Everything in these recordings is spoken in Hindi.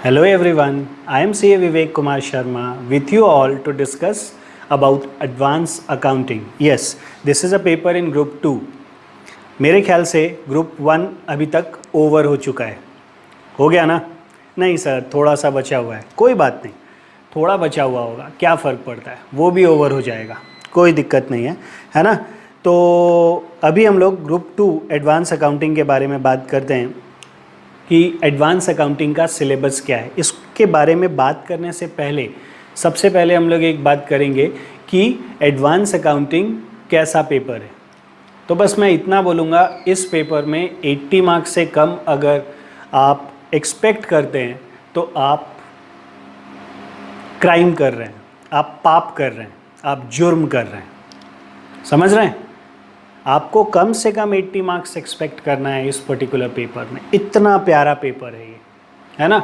Hello everyone, I am CA Vivek Kumar Sharma with you all to discuss about advanced accounting. Yes, this is a paper in group 2. मेरे ख्याल से ग्रुप 1 अभी तक ओवर हो चुका है, हो गया ना? नहीं सर, थोड़ा सा बचा हुआ है, कोई बात नहीं, थोड़ा बचा हुआ होगा, क्या फ़र्क पड़ता है, वो भी ओवर हो जाएगा, कोई दिक्कत नहीं है ना? तो अभी हम लोग ग्रुप 2 एडवांस अकाउंटिंग के बारे में बात करते हैं कि एडवांस अकाउंटिंग का सिलेबस क्या है। इसके बारे में बात करने से पहले सबसे पहले हम लोग एक बात करेंगे कि एडवांस अकाउंटिंग कैसा पेपर है। तो बस मैं इतना बोलूँगा, इस पेपर में 80 मार्क्स से कम अगर आप एक्सपेक्ट करते हैं तो आप क्राइम कर रहे हैं, आप पाप कर रहे हैं, आप जुर्म कर रहे हैं, समझ रहे हैं? आपको कम से कम 80 मार्क्स एक्सपेक्ट करना है इस पर्टिकुलर पेपर में। इतना प्यारा पेपर है ये, है ना?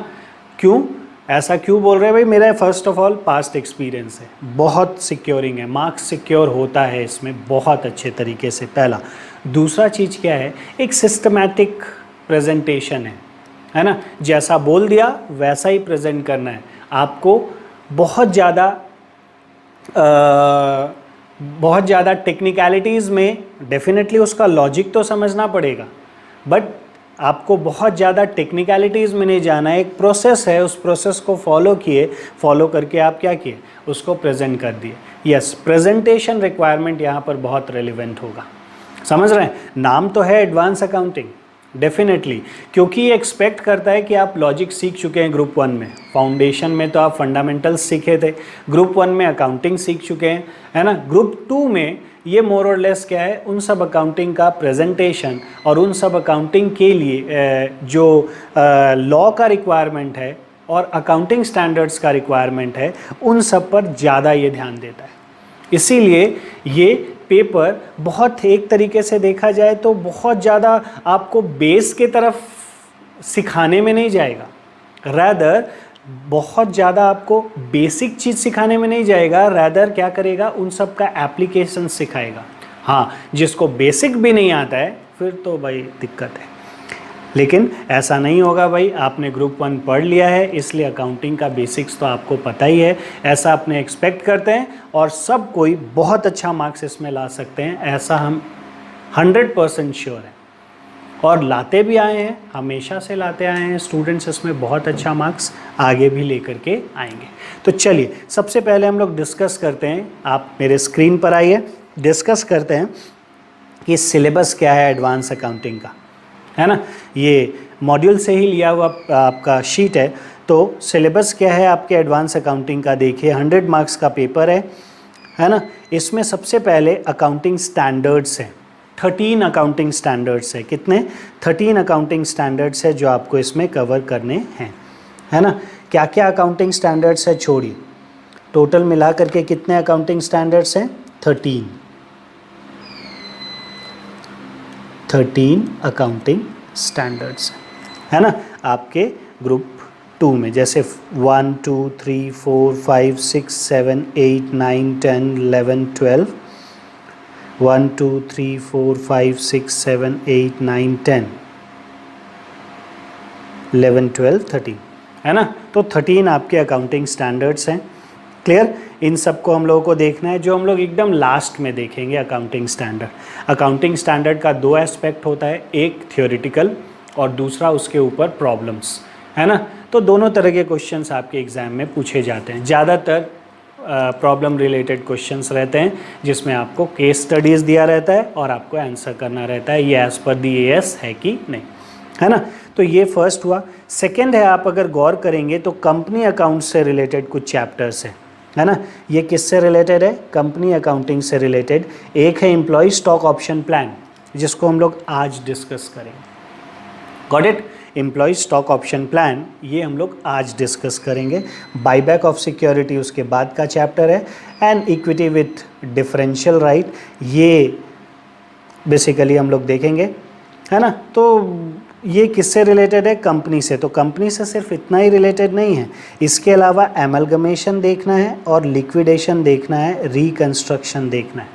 क्यों ऐसा क्यों बोल रहे हैं भाई? मेरा first of all past experience है, बहुत सिक्योरिंग है, मार्क्स सिक्योर होता है इसमें बहुत अच्छे तरीके से, पहला। दूसरा चीज़ क्या है, एक सिस्टमैटिक प्रेजेंटेशन है ना? जैसा बोल दिया वैसा ही प्रेजेंट करना है आपको। बहुत ज़्यादा टेक्निकलिटीज़ में डेफिनेटली उसका लॉजिक तो समझना पड़ेगा, बट आपको बहुत ज़्यादा टेक्निकलिटीज़ में नहीं जाना है। एक प्रोसेस है, उस प्रोसेस को फॉलो करके आप क्या किए, उसको प्रेजेंट कर दिए। यस, प्रेजेंटेशन रिक्वायरमेंट यहाँ पर बहुत रेलिवेंट होगा, समझ रहे हैं? नाम तो है एडवांस अकाउंटिंग, डेफिनेटली, क्योंकि ये एक्सपेक्ट करता है कि आप लॉजिक सीख चुके हैं ग्रुप 1 में, फाउंडेशन में तो आप फंडामेंटल्स सीखे थे, ग्रुप 1 में अकाउंटिंग सीख चुके हैं, है ना? ग्रुप 2 में ये मोर और लेस क्या है, उन सब अकाउंटिंग का प्रेजेंटेशन और उन सब अकाउंटिंग के लिए जो लॉ का रिक्वायरमेंट है और अकाउंटिंग स्टैंडर्ड्स का रिक्वायरमेंट है, उन सब पर ज़्यादा ये ध्यान देता है। इसीलिए ये पेपर बहुत, एक तरीके से देखा जाए तो बहुत ज़्यादा आपको बेस के तरफ सिखाने में नहीं जाएगा, रैदर बहुत ज़्यादा आपको बेसिक चीज़ सिखाने में नहीं जाएगा, रैदर क्या करेगा, उन सब का एप्लीकेशन सिखाएगा। हाँ, जिसको बेसिक भी नहीं आता है फिर तो भाई दिक्कत है, लेकिन ऐसा नहीं होगा भाई। आपने ग्रुप 1 पढ़ लिया है इसलिए अकाउंटिंग का बेसिक्स तो आपको पता ही है, ऐसा अपने एक्सपेक्ट करते हैं और सब कोई बहुत अच्छा मार्क्स इसमें ला सकते हैं, ऐसा हम 100% श्योर हैं और लाते भी आए हैं, हमेशा से लाते आए हैं स्टूडेंट्स इसमें बहुत अच्छा मार्क्स, आगे भी लेकर के आएंगे। तो चलिए सबसे पहले हम लोग डिस्कस करते हैं, आप मेरे स्क्रीन पर आइए, डिस्कस करते हैं कि सिलेबस क्या है एडवांस अकाउंटिंग का, है ना? ये मॉड्यूल से ही लिया हुआ आपका शीट है। तो सिलेबस क्या है आपके एडवांस अकाउंटिंग का, देखिए 100 मार्क्स का पेपर है ना? इसमें सबसे पहले अकाउंटिंग स्टैंडर्ड्स हैं, 13 अकाउंटिंग स्टैंडर्ड्स है। कितने? 13 अकाउंटिंग स्टैंडर्ड्स है जो आपको इसमें कवर करने हैं, है ना? क्या क्या अकाउंटिंग स्टैंडर्ड्स है छोड़िए, टोटल मिला करके कितने अकाउंटिंग स्टैंडर्ड्स हैं? 13 अकाउंटिंग स्टैंडर्ड्स है ना आपके ग्रुप 2 में। जैसे 1 2 3 4 5 6 7 8 9 10 11 12, 1 2 3 4 5 6 7 8 9 10 11 12 13, है ना? तो 13 आपके अकाउंटिंग स्टैंडर्ड्स हैं। क्लियर? इन सबको हम लोगों को देखना है, जो हम लोग एकदम लास्ट में देखेंगे अकाउंटिंग स्टैंडर्ड। अकाउंटिंग स्टैंडर्ड का 2 एस्पेक्ट होता है, एक थ्योरेटिकल और दूसरा उसके ऊपर प्रॉब्लम्स, है ना? तो दोनों तरह के क्वेश्चंस आपके एग्ज़ाम में पूछे जाते हैं। ज़्यादातर प्रॉब्लम रिलेटेड क्वेश्चंस रहते हैं जिसमें आपको केस स्टडीज़ दिया रहता है और आपको आंसर करना रहता है, ये एज़ पर दी एएस है कि नहीं, है ना? तो ये फर्स्ट हुआ। सेकेंड है, आप अगर गौर करेंगे तो कंपनी अकाउंट से रिलेटेड कुछ चैप्टर्स हैं, है ना? ये किससे रिलेटेड है? कंपनी अकाउंटिंग से रिलेटेड। एक है एम्प्लॉय स्टॉक ऑप्शन प्लान, जिसको हम लोग आज डिस्कस करेंगे। Got it? Employ stock option plan ये हम लोग आज डिस्कस करेंगे। बाईबैक ऑफ सिक्योरिटी उसके बाद का चैप्टर है, and equity with differential right ये बेसिकली हम लोग देखेंगे, है ना? तो ये किससे रिलेटेड है? कंपनी से। तो कंपनी से सिर्फ इतना ही रिलेटेड नहीं है, इसके अलावा एमलगमेशन देखना है और लिक्विडेशन देखना है, रिकंस्ट्रक्शन देखना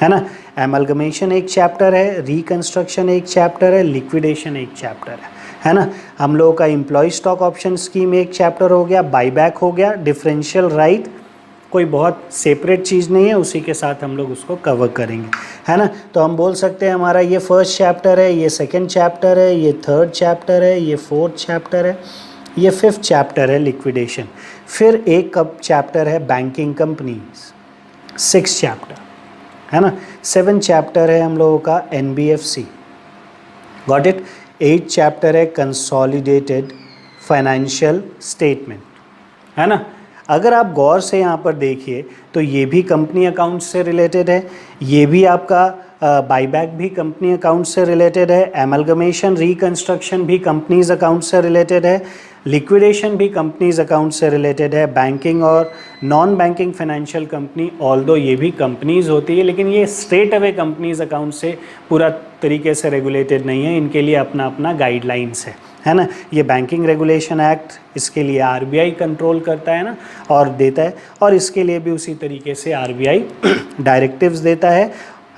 है ना? एमलगमेशन एक चैप्टर है, रिकंस्ट्रक्शन एक चैप्टर है, लिक्विडेशन एक चैप्टर है ना। हम लोगों का एम्प्लॉय स्टॉक ऑप्शन स्कीम एक चैप्टर हो गया, बाईबैक हो गया, डिफरेंशियल राइट कोई बहुत सेपरेट चीज़ नहीं है, उसी के साथ हम लोग उसको कवर करेंगे, है ना। तो हम बोल सकते हैं हमारा ये फर्स्ट चैप्टर है, ये सेकंड चैप्टर है, ये थर्ड चैप्टर है, ये फोर्थ चैप्टर है, ये फिफ्थ चैप्टर है लिक्विडेशन। फिर एक कब चैप्टर है बैंकिंग कंपनीज, सिक्स चैप्टर, है ना। सेवन चैप्टर है हम लोगों का NBFC, got it. Eight chapter है कंसोलिडेटेड फाइनेंशियल स्टेटमेंट, है ना। अगर आप गौर से यहाँ पर देखिए तो ये भी कंपनी अकाउंट से रिलेटेड है, ये भी आपका बाईबैक भी कंपनी अकाउंट से रिलेटेड है, एमलगमेशन रिकंस्ट्रक्शन भी कंपनीज अकाउंट से रिलेटेड है, लिक्विडेशन भी कंपनीज अकाउंट से रिलेटेड है, बैंकिंग और non banking financial company although ये भी कंपनीज होती है, लेकिन ये स्ट्रेट अवे कंपनीज अकाउंट से पूरा तरीके से रेगुलेटेड नहीं है, इनके लिए अपना अपना गाइडलाइंस है ना। ये बैंकिंग रेगुलेशन एक्ट, इसके लिए RBI कंट्रोल करता है ना और देता है, और इसके लिए भी उसी तरीके से RBI डायरेक्टिव्स देता है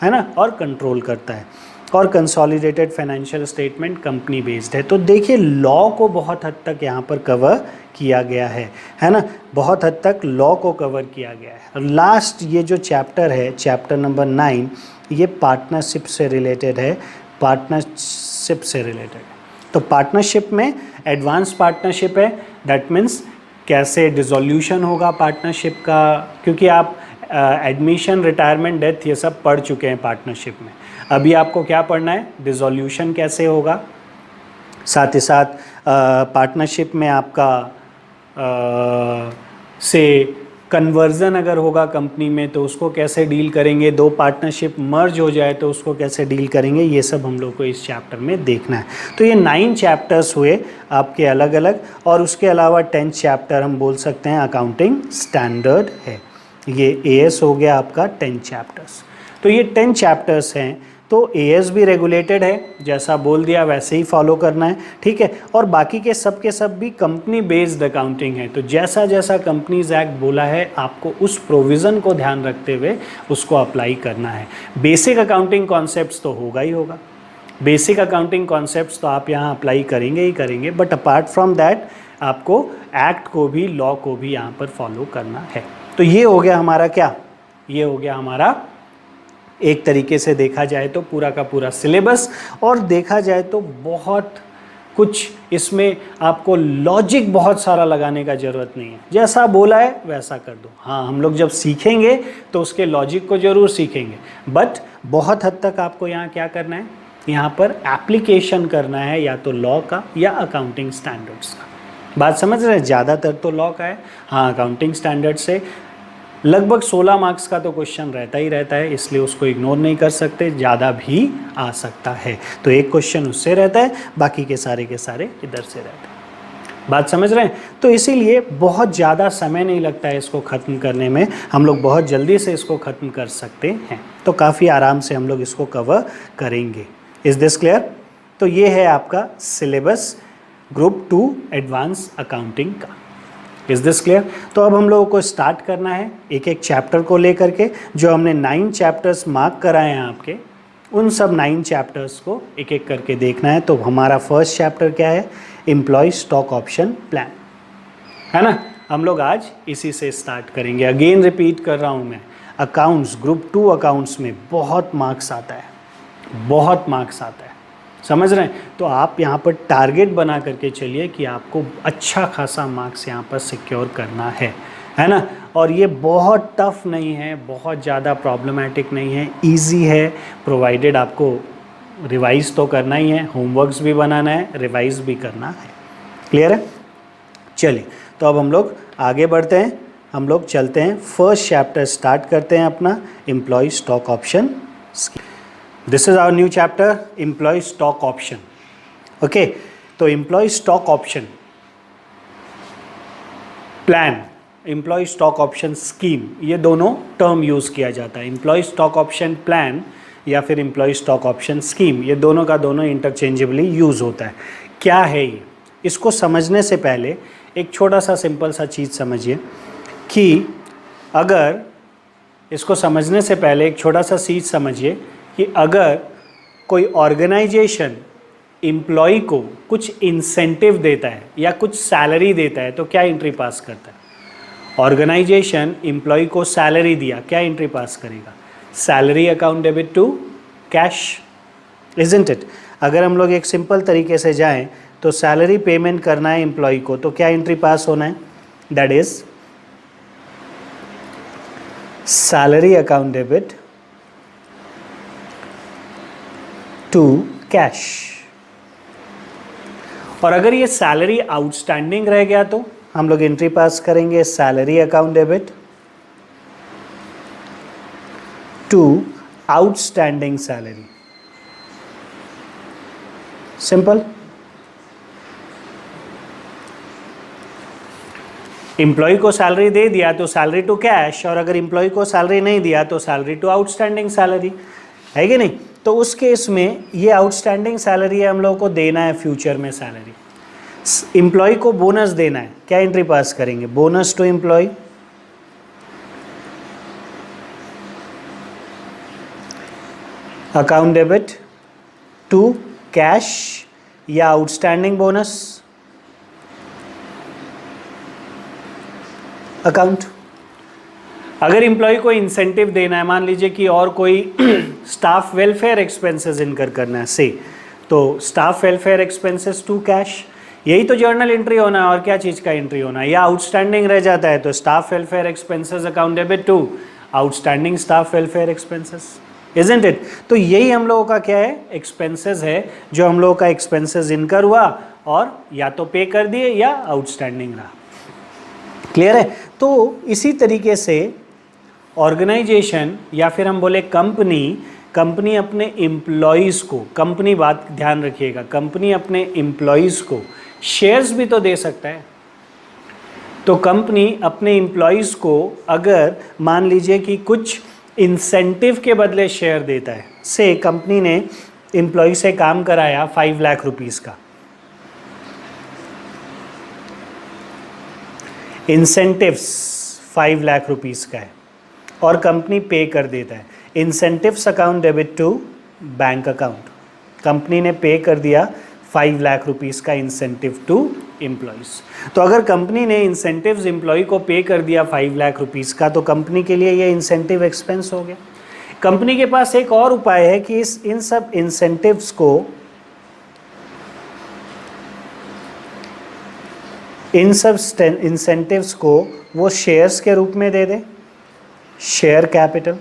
ना, और कंट्रोल करता है। और consolidated financial statement company based है। तो देखिए लॉ को बहुत हद तक यहाँ पर कवर किया गया है ना, बहुत हद तक लॉ को कवर किया गया है। लास्ट ये जो चैप्टर है, चैप्टर नंबर 9, ये पार्टनरशिप से रिलेटेड है, पार्टनरशिप से रिलेटेड है। तो पार्टनरशिप में एडवांस पार्टनरशिप है, दैट मीन्स कैसे डिसोल्यूशन होगा पार्टनरशिप का, क्योंकि आप एडमिशन, रिटायरमेंट, डेथ ये सब पढ़ चुके हैं पार्टनरशिप में। अभी आपको क्या पढ़ना है, डिसोल्यूशन कैसे होगा, साथ ही साथ पार्टनरशिप में आपका से कन्वर्जन अगर होगा कंपनी में तो उसको कैसे डील करेंगे, दो पार्टनरशिप मर्ज हो जाए तो उसको कैसे डील करेंगे, ये सब हम लोग को इस चैप्टर में देखना है। तो ये 9 चैप्टर्स हुए आपके अलग अलग, और उसके अलावा 10th चैप्टर हम बोल सकते हैं अकाउंटिंग स्टैंडर्ड है। ये AS हो गया आपका 10 चैप्टर्स। तो ये 10 चैप्टर्स हैं, तो AS भी रेगुलेटेड है, जैसा बोल दिया वैसे ही फॉलो करना है, ठीक है। और बाकी के सब भी कंपनी बेस्ड अकाउंटिंग है, तो जैसा जैसा कंपनीज एक्ट बोला है आपको उस प्रोविज़न को ध्यान रखते हुए उसको अप्लाई करना है। बेसिक अकाउंटिंग कॉन्सेप्ट्स तो होगा ही होगा, बेसिक अकाउंटिंग कॉन्सेप्ट्स तो आप यहाँ अप्लाई करेंगे ही करेंगे, बट अपार्ट फ्रॉम दैट आपको एक्ट को भी, लॉ को भी यहाँ पर फॉलो करना है। तो ये हो गया हमारा क्या, ये हो गया हमारा एक तरीके से देखा जाए तो पूरा का पूरा सिलेबस, और देखा जाए तो बहुत कुछ इसमें आपको लॉजिक बहुत सारा लगाने का ज़रूरत नहीं है, जैसा बोला है वैसा कर दो। हाँ, हम लोग जब सीखेंगे तो उसके लॉजिक को ज़रूर सीखेंगे, बट बहुत हद तक आपको यहाँ क्या करना है, यहाँ पर एप्लीकेशन करना है, या तो लॉ का या अकाउंटिंग स्टैंडर्ड्स का। बात समझ रहे हैं, ज़्यादातर तो लॉ का है, हाँ अकाउंटिंग स्टैंडर्ड से लगभग 16 मार्क्स का तो क्वेश्चन रहता ही रहता है, इसलिए उसको इग्नोर नहीं कर सकते, ज़्यादा भी आ सकता है। तो एक क्वेश्चन उससे रहता है, बाकी के सारे इधर से रहते हैं। बात समझ रहे हैं। तो इसीलिए बहुत ज़्यादा समय नहीं लगता है इसको ख़त्म करने में, हम लोग बहुत जल्दी से इसको ख़त्म कर सकते हैं, तो काफ़ी आराम से हम लोग इसको कवर करेंगे। Is this clear? तो ये है आपका सिलेबस ग्रुप 2 एडवांस अकाउंटिंग का। Is this clear? तो अब हम लोगों को स्टार्ट करना है एक एक चैप्टर को लेकर के, जो हमने 9 चैप्टर्स मार्क कराए हैं आपके, उन सब 9 चैप्टर्स को एक एक करके देखना है। तो हमारा फर्स्ट चैप्टर क्या है, एम्प्लॉय स्टॉक ऑप्शन प्लान, है ना। हम लोग आज इसी से स्टार्ट करेंगे। अगेन रिपीट कर रहा हूँ मैं, अकाउंट्स, ग्रुप 2 अकाउंट्स में बहुत मार्क्स आता है, बहुत मार्क्स आता है, समझ रहे हैं। तो आप यहाँ पर टारगेट बना करके चलिए कि आपको अच्छा खासा मार्क्स यहाँ पर सिक्योर करना है ना। और ये बहुत टफ नहीं है, बहुत ज़्यादा प्रॉब्लमेटिक नहीं है, इजी है, प्रोवाइडेड आपको रिवाइज तो करना ही है, होमवर्क्स भी बनाना है, रिवाइज भी करना है। क्लियर है? चलिए, तो अब हम लोग आगे बढ़ते हैं, हम लोग चलते हैं, फर्स्ट चैप्टर स्टार्ट करते हैं अपना, employ stock option scheme. This is our new chapter, employee stock option. Okay, तो employee stock option plan, employee stock option scheme, ये दोनों टर्म यूज़ किया जाता है। employee stock option plan या फिर employee stock option scheme, ये दोनों का दोनों इंटरचेंजेबली यूज़ होता है। क्या है ये, इसको समझने से पहले एक छोटा सा सिंपल सा चीज़ समझिए कि अगर इसको समझने से पहले एक छोटा सा चीज़ समझिए कि अगर कोई ऑर्गेनाइजेशन एम्प्लॉय को कुछ इंसेंटिव देता है या कुछ सैलरी देता है तो क्या एंट्री पास करता है? ऑर्गेनाइजेशन एम्प्लॉय को सैलरी दिया, क्या एंट्री पास करेगा? Salary account debit to cash, isn't it? अगर हम लोग एक सिंपल तरीके से जाएं तो सैलरी पेमेंट करना है एम्प्लॉय को तो क्या एंट्री पास होना है? That is salary account debit to cash. और अगर ये सैलरी आउटस्टैंडिंग रह गया तो हम लोग एंट्री पास करेंगे salary account debit to outstanding salary. Simple. Employ को सैलरी दे दिया तो सैलरी टू कैश, और अगर एम्प्लॉय को सैलरी नहीं दिया तो सैलरी टू आउटस्टैंडिंग सैलरी, है कि नहीं? तो उस केस में ये आउटस्टैंडिंग सैलरी है, हम लोगों को देना है फ्यूचर में सैलरी। एम्प्लॉय को बोनस देना है, क्या एंट्री पास करेंगे? Bonus to employ account debit to cash या आउटस्टैंडिंग बोनस अकाउंट। अगर एम्प्लॉय को इंसेंटिव देना है, मान लीजिए कि और कोई स्टाफ वेलफेयर एक्सपेंसेस इनकर करना है से, तो staff welfare expenses to cash, यही तो जर्नल एंट्री होना है, और क्या चीज़ का एंट्री होना है? या आउटस्टैंडिंग रह जाता है तो staff welfare expenses account debit to outstanding staff welfare expenses, isn't it? तो यही हम लोगों का क्या है? एक्सपेंसेस है, जो हम लोगों का एक्सपेंसेस इनकर हुआ और या तो पे कर दिए या आउटस्टैंडिंग रहा। क्लियर है? तो इसी तरीके से ऑर्गेनाइजेशन या फिर हम बोले कंपनी अपने एम्प्लॉयज़ को, कंपनी बात ध्यान रखिएगा, कंपनी अपने एम्प्लॉयज़ को शेयर्स भी तो दे सकता है। तो कंपनी अपने एम्प्लॉयज़ को अगर मान लीजिए कि कुछ इंसेंटिव के बदले शेयर देता है, से कंपनी ने एम्प्लॉय से काम कराया 5 लाख रुपीस का, इंसेंटिव्स 5 लाख रुपीस का है और कंपनी पे कर देता है। Incentives account debit to bank account, company ने पे कर दिया 5 लाख रुपीस का इंसेंटिव टू एम्प्लॉयज़। तो अगर कंपनी ने इंसेंटिव्स एम्प्लॉय को पे कर दिया 5 लाख रुपीस का, तो कंपनी के लिए ये इंसेंटिव एक्सपेंस हो गया। कंपनी के पास एक और उपाय है कि इन सब इंसेंटिव्स को वो शेयर्स के रूप में दे दे, शेयर कैपिटल,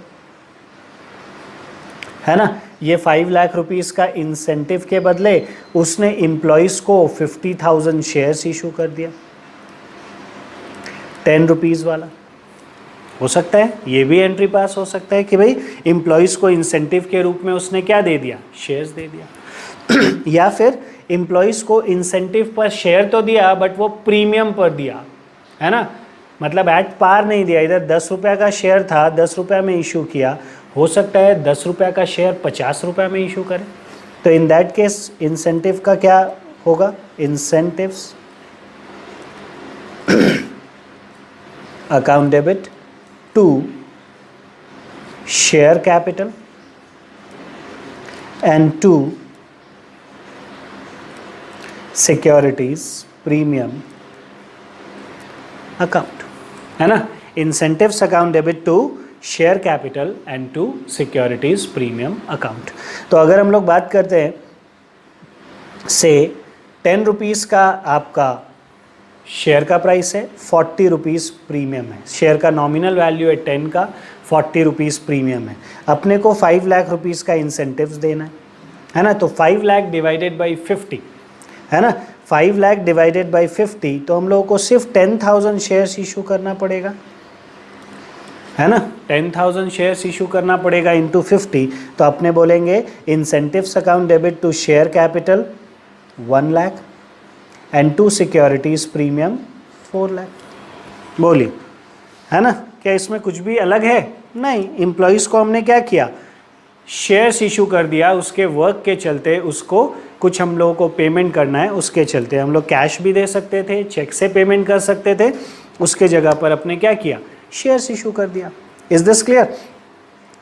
है ना? ये 5 लाख रुपीस का इंसेंटिव के बदले उसने एम्प्लॉयज़ को 50,000 शेयर्स इशू कर दिया, 10 रुपीज़ वाला। हो सकता है ये भी एंट्री पास हो सकता है कि भाई एम्प्लॉयज़ को इंसेंटिव के रूप में उसने क्या दे दिया? शेयर्स दे दिया। या फिर एम्प्लॉयज़ को इंसेंटिव पर शेयर तो दिया बट वो प्रीमियम पर दिया, है ना? मतलब एट पार नहीं दिया। इधर 10 रुपये का शेयर था, 10 रुपये में इशू किया, हो सकता है 10 रुपये का शेयर 50 रुपये में इशू करें। तो इन दैट केस इंसेंटिव का क्या होगा? Incentives account debit to share capital and to securities premium account, है ना? Incentives account debit to share capital and to securities premium account. तो अगर हम लोग बात करते हैं से 10 रुपीज़ का आपका शेयर का प्राइस है, 40 रुपीज़ प्रीमियम है, शेयर का नॉमिनल वैल्यू है 10 का, 40 रुपीज़ प्रीमियम है। अपने को 5 लाख रुपीज़ का इंसेंटिव्स देना है ना? तो 5 लाख डिवाइडेड बाई 50, है ना? 5 लाख डिवाइडेड बाई 50, तो हम लोगों को सिर्फ 10,000 शेयर्स इशू करना पड़ेगा, है ना? 10,000 शेयर्स इशू करना पड़ेगा इंटू 50। तो अपने बोलेंगे incentives account debit to share capital 1 lakh and to securities premium 4 lakh. बोलिए, है ना? क्या इसमें कुछ भी अलग है? नहीं। एम्प्लॉयज़ को हमने क्या किया? शेयर्स इशू कर दिया, उसके वर्क के चलते उसको कुछ हम लोगों को पेमेंट करना है, उसके चलते हम लोग कैश भी दे सकते थे, चेक से पेमेंट कर सकते थे, उसके जगह पर अपने क्या किया? शेयर्स इशू कर दिया। Is this clear?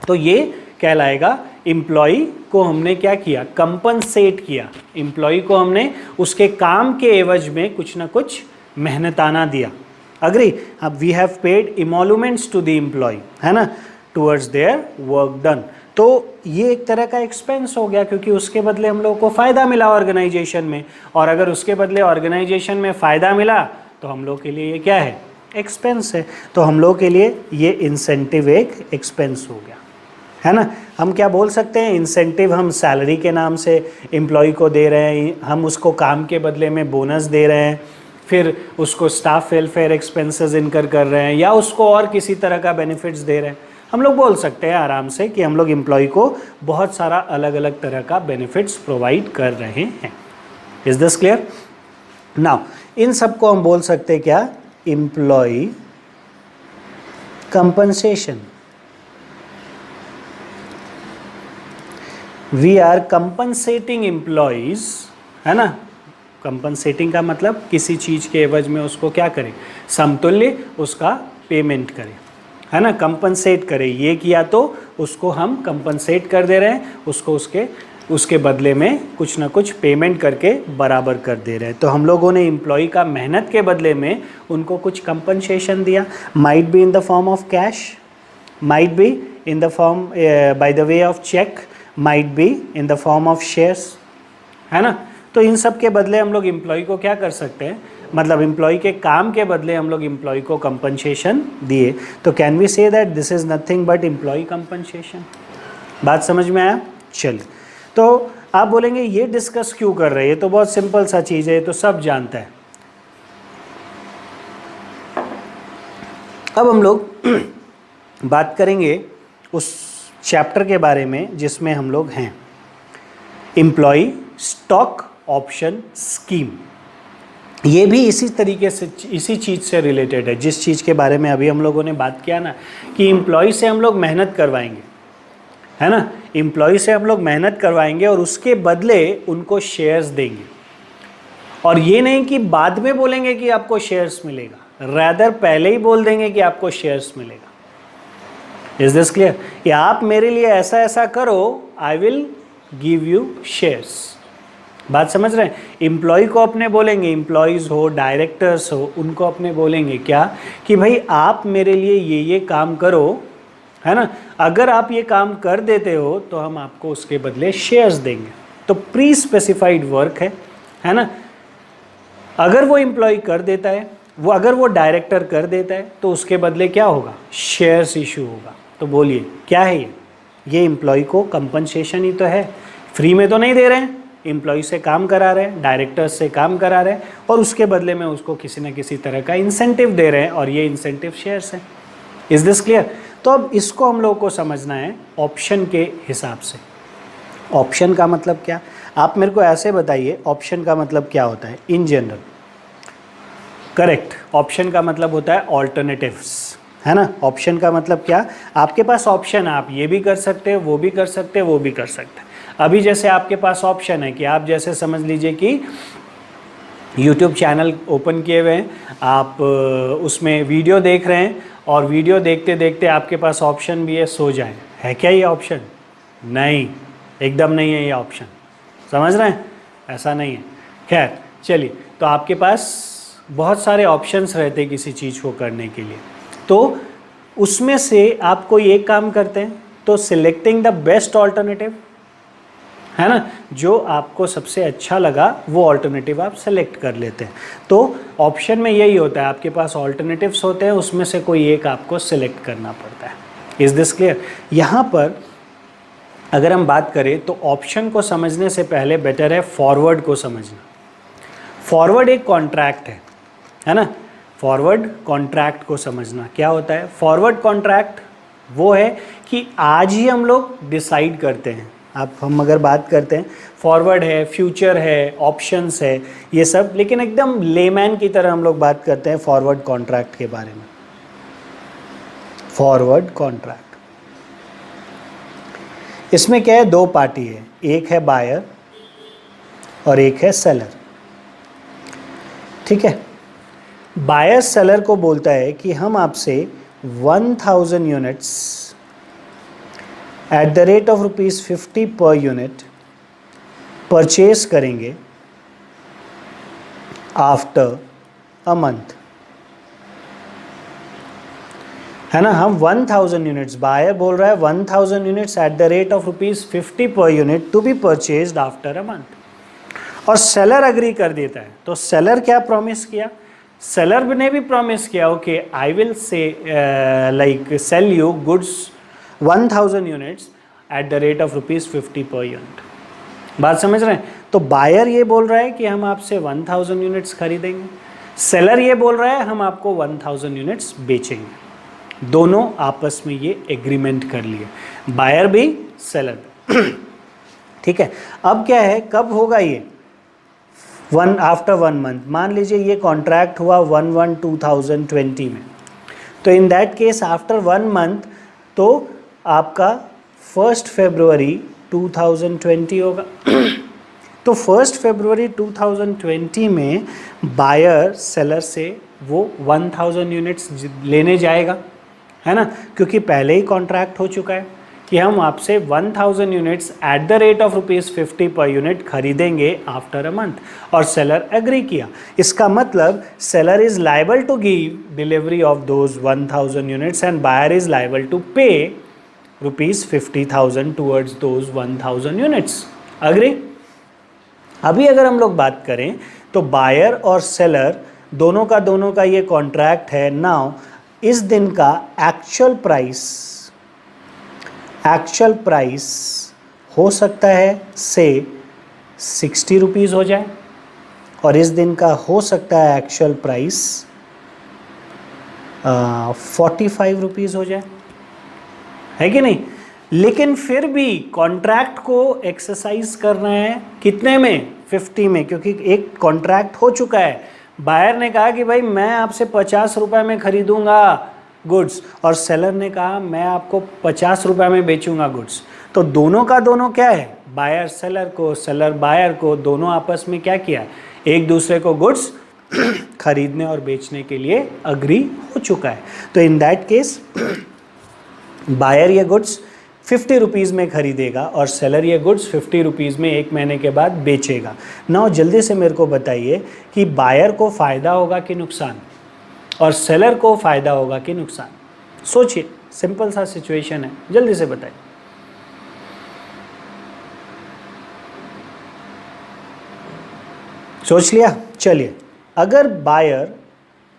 तो ये कहलाएगा एम्प्लॉय को हमने क्या किया, कंपनसेट किया, एम्प्लॉय को हमने उसके काम के एवज में कुछ ना कुछ मेहनताना दिया। अग्री? अब we have paid emoluments to the employee, है ना, टूवर्ड्स देयर वर्क डन। तो ये एक तरह का एक्सपेंस हो गया, क्योंकि उसके बदले हम लोग को फ़ायदा मिला ऑर्गेनाइजेशन में, और अगर उसके बदले ऑर्गेनाइजेशन में फ़ायदा मिला तो हम लोग के लिए ये क्या है, एक्सपेंस है। तो हम लोग के लिए ये इंसेंटिव एक एक्सपेंस हो गया, है ना। हम क्या बोल सकते हैं, इंसेंटिव हम सैलरी के नाम से एम्प्लॉय को दे रहे हैं, हम उसको काम के बदले में बोनस दे रहे हैं, फिर उसको स्टाफ वेलफेयर एक्सपेंसेस इनकर कर रहे हैं, या उसको और किसी तरह का बेनिफिट्स दे रहे हैं। हम लोग बोल सकते हैं आराम से कि हम लोग एम्प्लॉय को बहुत सारा अलग अलग तरह का बेनिफिट्स प्रोवाइड कर रहे हैं। Is this clear? नाउ इन सब को हम बोल सकते हैं क्या, employ compensation. We are compensating employees, है ना। कंपनसेटिंग का मतलब किसी चीज़ के एवज में उसको क्या करें, समतुल्य उसका पेमेंट करें, है ना, कंपनसेट करें। ये किया तो उसको हम कंपनसेट कर दे रहे हैं, उसको उसके बदले में कुछ ना कुछ पेमेंट करके बराबर कर दे रहे हैं। तो हम लोगों ने एम्प्लॉय का मेहनत के बदले में उनको कुछ कंपनसेशन दिया। Might be in the form of cash, might be in the form by the way of cheque, might be in the form of shares, है ना। तो इन सब के बदले हम लोग एम्प्लॉय को क्या कर सकते हैं, मतलब एम्प्लॉय के काम के बदले हम लोग एम्प्लॉय को कंपनसेशन दिए। तो can we say that this is nothing but employ compensation. बात समझ में आया? चलिए, तो आप बोलेंगे ये डिस्कस क्यों कर रहे हैं, ये तो बहुत सिंपल सा चीज़ है, ये तो सब जानता है। अब हम लोग बात करेंगे उस चैप्टर के बारे में जिसमें हम लोग हैं, एम्प्लॉय स्टॉक ऑप्शन स्कीम। ये भी इसी तरीके से, इसी चीज़ से रिलेटेड है, जिस चीज़ के बारे में अभी हम लोगों ने बात किया ना, कि एम्प्लॉय से हम लोग मेहनत करवाएंगे, है ना, एम्प्लॉय से हम लोग मेहनत करवाएंगे और उसके बदले उनको शेयर्स देंगे। और ये नहीं कि बाद में बोलेंगे कि आपको शेयर्स मिलेगा, रैदर पहले ही बोल देंगे कि आपको शेयर्स मिलेगा। Is this clear? या आप मेरे लिए ऐसा ऐसा करो, I will give you shares. बात समझ रहे हैं? एम्प्लॉय को अपने बोलेंगे, एम्प्लॉयज़ हो, डायरेक्टर्स हो, उनको अपने बोलेंगे क्या, कि भाई आप मेरे लिए ये काम करो, है ना, अगर आप ये काम कर देते हो तो हम आपको उसके बदले शेयर्स देंगे। तो प्री स्पेसिफाइड वर्क है ना। अगर वो एम्प्लॉय कर देता है, अगर वो डायरेक्टर कर देता है, तो उसके बदले क्या होगा, शेयर्स इशू होगा। तो बोलिए क्या है ये एम्प्लॉय को कंपनसेशन ही तो है, फ्री में तो नहीं दे रहे हैं, एम्प्लॉय से काम करा रहे हैं, डायरेक्टर्स से काम करा रहे हैं, और उसके बदले में उसको किसी न किसी तरह का इंसेंटिव दे रहे हैं, और ये इंसेंटिव शेयर्स हैं। Is this clear? तो अब इसको हम लोग को समझना है ऑप्शन के हिसाब से। ऑप्शन का मतलब क्या, आप मेरे को ऐसे बताइए, ऑप्शन का मतलब क्या होता है इन जनरल? करेक्ट, ऑप्शन का मतलब होता है ऑल्टरनेटिव्स, है ना। ऑप्शन का मतलब क्या, आपके पास ऑप्शन है, आप ये भी कर सकते हैं, वो भी कर सकते हैं, वो भी कर सकते हैं। अभी जैसे आपके पास ऑप्शन है कि आप जैसे समझ लीजिए कि YouTube चैनल ओपन किए हुए हैं, आप उसमें वीडियो देख रहे हैं, और वीडियो देखते देखते आपके पास ऑप्शन भी है सो जाएं। है क्या ये ऑप्शन? नहीं, एकदम नहीं है ये ऑप्शन। समझ रहे हैं? ऐसा नहीं है। खैर चलिए, तो आपके पास बहुत सारे ऑप्शंस रहते हैं किसी चीज़ को करने के लिए, तो उसमें से आप कोई एक काम करते हैं, तो सिलेक्टिंग द बेस्ट ऑल्टरनेटिव, है ना, जो आपको सबसे अच्छा लगा वो ऑल्टरनेटिव आप सेलेक्ट कर लेते हैं। तो ऑप्शन में यही होता है, आपके पास ऑल्टरनेटिव्स होते हैं, उसमें से कोई एक आपको सिलेक्ट करना पड़ता है। Is this clear? यहाँ पर अगर हम बात करें तो ऑप्शन को समझने से पहले बेटर है फॉरवर्ड को समझना। फॉरवर्ड एक कॉन्ट्रैक्ट है ना। फॉरवर्ड कॉन्ट्रैक्ट को समझना क्या होता है। फॉरवर्ड कॉन्ट्रैक्ट वो है कि आज ही हम लोग डिसाइड करते हैं, हम अगर बात करते हैं, फॉरवर्ड है, फ्यूचर है, ऑप्शंस है, ये सब, लेकिन एकदम लेमैन की तरह हम लोग बात करते हैं फॉरवर्ड कॉन्ट्रैक्ट के बारे में। फॉरवर्ड कॉन्ट्रैक्ट, इसमें क्या है, दो पार्टी है, एक है बायर और एक है सेलर। ठीक है, बायर सेलर को बोलता है कि हम आपसे 1000 units at the rate of ₹50 per unit purchase करेंगे आफ्टर अ मंथ, है ना। हम 1000 यूनिट्स, बायर बोल रहा है 1000 units at the rate of ₹50 per unit to be purchased after a month, और सेलर अग्री कर देता है। तो सेलर क्या प्रॉमिस किया, सेलर ने भी प्रॉमिस किया okay I will say like sell you goods 1000 units at the rate of ₹50 per unit. बात समझ रहे हैं। तो बायर ये बोल रहा है कि हम आपसे 1000 यूनिट्स खरीदेंगे, सेलर ये बोल रहा है हम आपको 1000 यूनिट्स बेचेंगे। दोनों आपस में ये एग्रीमेंट कर लिए, बायर भी सेलर भी। ठीक है, अब क्या है, कब होगा ये, आफ्टर 1 मंथ। मान लीजिए ये कॉन्ट्रैक्ट हुआ 1/1/2020 में, तो in that case after 1 month तो आपका 1 फरवरी 2020 होगा। तो 1 फरवरी 2020 में बायर सेलर से वो 1000 यूनिट्स लेने जाएगा, है ना, क्योंकि पहले ही कॉन्ट्रैक्ट हो चुका है कि हम आपसे 1000 units at the rate of ₹50 per unit खरीदेंगे आफ्टर अ मंथ, और सेलर एग्री किया। इसका मतलब seller is liable to give delivery of those 1000 units and buyer is liable to pay ₹50,000 towards those 1000 units. Agree. अभी अगर हम लोग बात करें तो बायर और सेलर दोनों का ये कॉन्ट्रैक्ट है। नाउ इस दिन का एक्चुअल प्राइस हो सकता है से 60 रुपीज़ हो जाए, और इस दिन का हो सकता है एक्चुअल प्राइस 45 रुपीज़ हो जाए, है कि नहीं। लेकिन फिर भी कॉन्ट्रैक्ट को एक्सरसाइज करना है कितने में, 50 में, क्योंकि एक कॉन्ट्रैक्ट हो चुका है। बायर ने कहा कि भाई मैं आपसे 50 रुपये में खरीदूंगा गुड्स, और सेलर ने कहा मैं आपको 50 रुपये में बेचूंगा गुड्स। तो दोनों का दोनों क्या है, बायर सेलर को, सेलर बायर को, दोनों आपस में क्या किया, एक दूसरे को गुड्स खरीदने और बेचने के लिए अग्री हो चुका है। तो इन दैट केस बायर ये गुड्स 50 रुपीज़ में खरीदेगा और सेलर ये गुड्स 50 रुपीज़ में 1 महीने के बाद बेचेगा। नाउ जल्दी से मेरे को बताइए कि बायर को फ़ायदा होगा कि नुकसान, और सेलर को फ़ायदा होगा कि नुकसान। सोचिए, सिंपल सा सिचुएशन है, जल्दी से बताइए। सोच लिया। चलिए, अगर बायर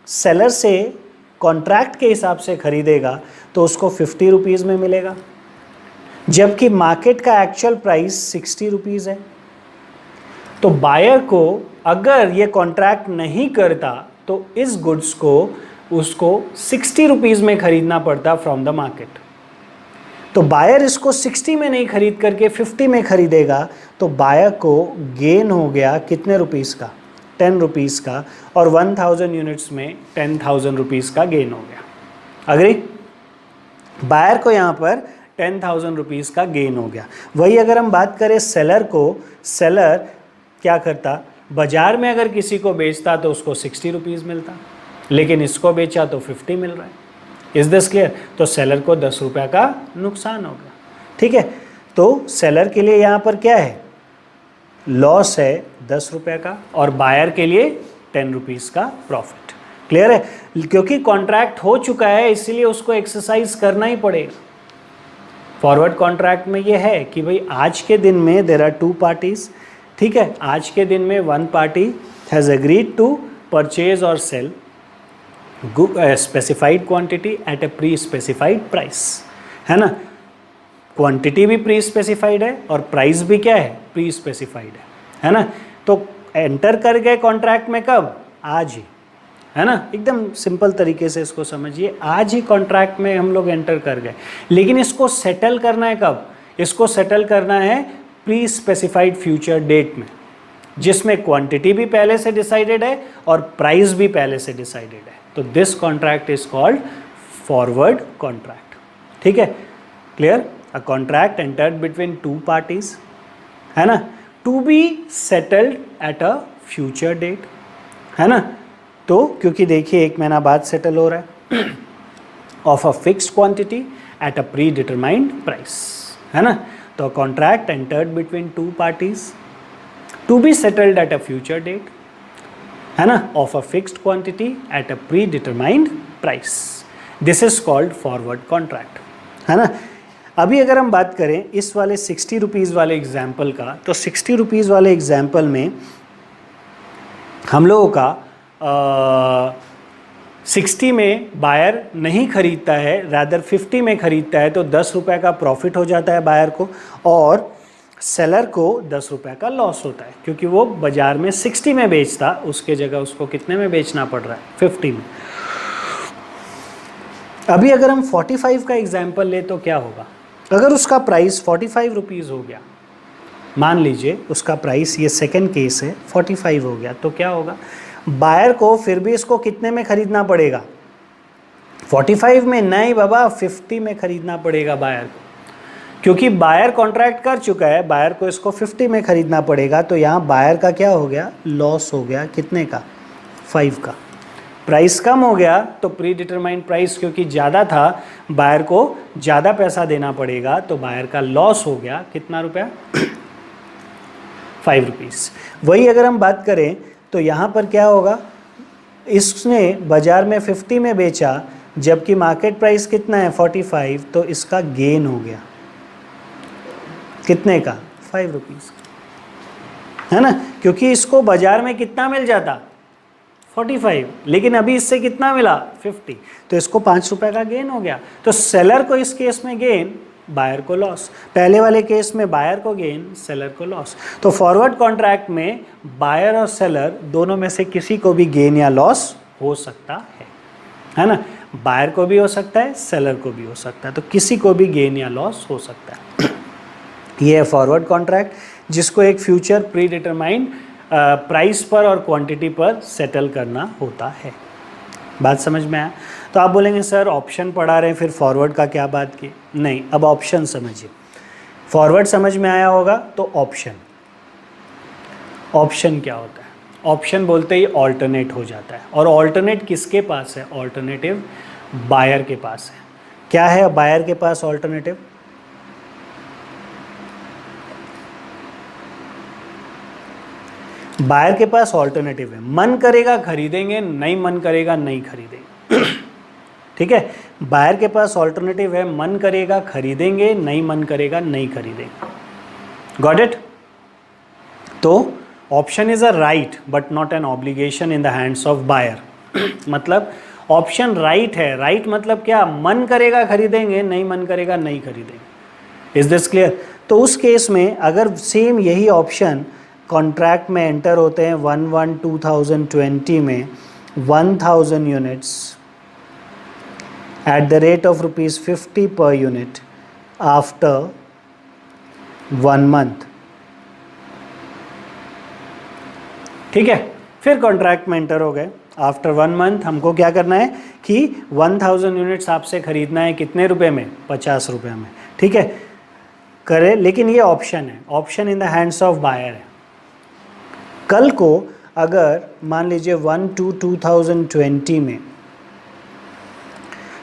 सेलर से कॉन्ट्रैक्ट के हिसाब से खरीदेगा तो उसको 50 रुपीज़ में मिलेगा, जबकि मार्केट का एक्चुअल प्राइस 60 रुपीज़ है। तो बायर को अगर ये कॉन्ट्रैक्ट नहीं करता तो इस गुड्स को उसको 60 रुपीज़ में खरीदना पड़ता फ्रॉम द मार्केट। तो बायर इसको 60 में नहीं खरीद करके 50 में खरीदेगा, तो बायर को गेन हो गया कितने रुपीज़ का, 10 रुपीज़ का, और 1000 यूनिट्स में 10,000 रुपीज़ का गेन हो गया। अग्री। बायर को यहाँ पर 10,000 रुपीज़ का गेन हो गया। वही अगर हम बात करें सेलर को, सेलर क्या करता, बाज़ार में अगर किसी को बेचता तो उसको 60 रुपीज़ मिलता, लेकिन इसको बेचा तो 50 मिल रहा है। Is this clear. तो सेलर को 10 रुपये का नुकसान हो गया। ठीक है, तो सेलर के लिए यहाँ पर क्या है, लॉस है 10 रुपये का, और बायर के लिए 10 रुपीज़ का प्रॉफिट। क्लियर है, क्योंकि कॉन्ट्रैक्ट हो चुका है इसीलिए उसको एक्सरसाइज करना ही पड़ेगा। फॉरवर्ड कॉन्ट्रैक्ट में ये है कि भाई आज के दिन में देयर आर 2 पार्टीज। ठीक है, आज के दिन में 1 party has agreed to purchase और sell specified quantity at a pre specified price, है ना। क्वांटिटी भी प्री स्पेसिफाइड है और प्राइस भी क्या है, प्री स्पेसिफाइड है ना। तो एंटर कर गए कॉन्ट्रैक्ट में कब, आज ही, है ना। एकदम सिंपल तरीके से इसको समझिए, आज ही कॉन्ट्रैक्ट में हम लोग एंटर कर गए। लेकिन इसको सेटल करना है कब, इसको सेटल करना है प्री स्पेसिफाइड फ्यूचर डेट में, जिसमें क्वांटिटी भी पहले से डिसाइडेड है और प्राइस भी पहले से डिसाइडेड है। तो this contract is called forward contract. ठीक है, clear. A contract entered between 2 parties, है ना, to be settled at a future date, है ना। तो क्योंकि देखिए 1 महीना बाद सेटल हो रहा है, of a fixed quantity at a predetermined price, है ना। तो contract entered between two parties to be settled at a future date, है ना, of a fixed quantity at a predetermined price, this is called forward contract, है ना। अभी अगर हम बात करें इस वाले 60 रुपीज़ वाले एग्जाम्पल का, तो 60 रुपीज़ वाले एग्जाम्पल में हम लोगों का 60 में बायर नहीं खरीदता है, रादर 50 में खरीदता है, तो 10 रुपये का प्रॉफिट हो जाता है बायर को, और सेलर को 10 रुपये का लॉस होता है, क्योंकि वो बाज़ार में 60 में बेचता, उसके जगह उसको कितने में बेचना पड़ रहा है, 50 में। अभी अगर हम 45 का एग्जाम्पल ले तो क्या होगा, अगर उसका प्राइस 45 रुपीज़ हो गया, मान लीजिए उसका प्राइस, ये सेकंड केस है, 45 हो गया, तो क्या होगा, बायर को फिर भी इसको कितने में खरीदना पड़ेगा, 45 में नहीं बाबा, 50 में खरीदना पड़ेगा बायर को, क्योंकि बायर कॉन्ट्रैक्ट कर चुका है, बायर को इसको 50 में खरीदना पड़ेगा। तो यहाँ बायर का क्या हो गया, लॉस हो गया, कितने का, 5 का। प्राइस कम हो गया तो प्री डिटरमाइंड प्राइस क्योंकि ज़्यादा था, बायर को ज़्यादा पैसा देना पड़ेगा, तो बायर का लॉस हो गया, कितना रुपया, 5 रुपीज़। वही अगर हम बात करें तो यहाँ पर क्या होगा, इसने बाज़ार में 50 में बेचा, जबकि मार्केट प्राइस कितना है 45, तो इसका गेन हो गया, कितने का, 5 रुपीज़, है ना, क्योंकि इसको बाज़ार में कितना मिल जाता, 45, लेकिन अभी इससे कितना मिला, 50, तो इसको 5 रुपये का गेन हो गया। तो सेलर को इस केस में गेन, बायर को लॉस, पहले वाले केस में बायर को गेन, सेलर को लॉस। तो फॉरवर्ड कॉन्ट्रैक्ट में बायर और सेलर दोनों में से किसी को भी गेन या लॉस हो सकता है ना, बायर को भी हो सकता है, सेलर को भी हो सकता है, तो किसी को भी गेन या लॉस हो सकता है। ये है फॉरवर्ड कॉन्ट्रैक्ट, जिसको एक फ्यूचर प्री डिटरमाइंड प्राइस पर और क्वांटिटी पर सेटल करना होता है। बात समझ में आया। तो आप बोलेंगे सर ऑप्शन पढ़ा रहे हैं, फिर फॉरवर्ड का क्या बात की, नहीं, अब ऑप्शन समझिए। फॉरवर्ड समझ में आया होगा, तो ऑप्शन, ऑप्शन क्या होता है, ऑप्शन बोलते ही ऑल्टरनेट हो जाता है, और ऑल्टरनेट किसके पास है, ऑल्टरनेटिव बायर के पास है। क्या है बायर के पास ऑल्टरनेटिव, बायर के पास ऑल्टरनेटिव है, मन करेगा खरीदेंगे, नहीं मन करेगा नहीं खरीदेंगे, ठीक है, बायर के पास ऑल्टरनेटिव है, मन करेगा खरीदेंगे, नहीं मन करेगा नहीं खरीदेंगे। Got it. तो option is a right but not an obligation in the hands of buyer. मतलब ऑप्शन राइट है, राइट मतलब क्या, मन करेगा खरीदेंगे, नहीं मन करेगा नहीं खरीदेंगे। Is this clear. तो उस केस में अगर सेम यही ऑप्शन कॉन्ट्रैक्ट में एंटर होते हैं 1/1/2020 में 1000 units at the rate of ₹50 per unit after 1 month, ठीक है, फिर कॉन्ट्रैक्ट में एंटर हो गए, आफ्टर 1 मंथ हमको क्या करना है कि 1000 यूनिट्स आपसे खरीदना है, कितने रुपए में, 50 रुपये में, ठीक है, करे, लेकिन ये ऑप्शन है, option in the hands of buyer है। कल को अगर मान लीजिए 1/2/2020 में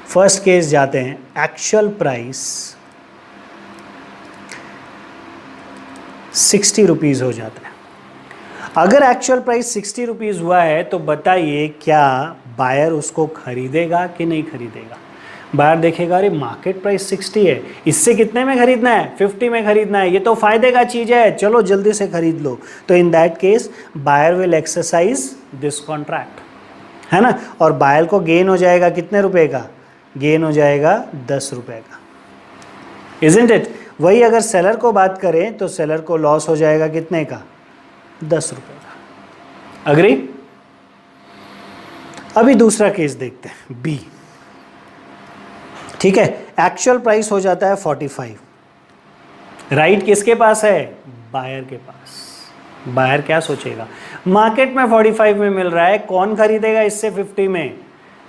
फर्स्ट केस जाते हैं, एक्चुअल प्राइस 60 रुपीज़ हो जाता है। अगर एक्चुअल प्राइस 60 रुपीज़ हुआ है तो बताइए क्या बायर उसको खरीदेगा कि नहीं खरीदेगा। बायर देखेगा अरे मार्केट प्राइस 60 है, इससे कितने में खरीदना है, 50 में खरीदना है, ये तो फायदे का चीज़ है, चलो जल्दी से खरीद लो। तो in that case buyer will exercise this contract, है ना, और बायर को गेन हो जाएगा कितने रुपए का, गेन हो जाएगा 10 रुपये का, इजंट इट। वही अगर सेलर को बात करें तो सेलर को लॉस हो जाएगा कितने का, 10 रुपये का। अग्री। अभी दूसरा केस देखते हैं, बी, ठीक है, एक्चुअल प्राइस हो जाता है 45, राइट किसके पास है, बायर के पास। बायर क्या सोचेगा, मार्केट में 45 में मिल रहा है, कौन खरीदेगा इससे 50 में,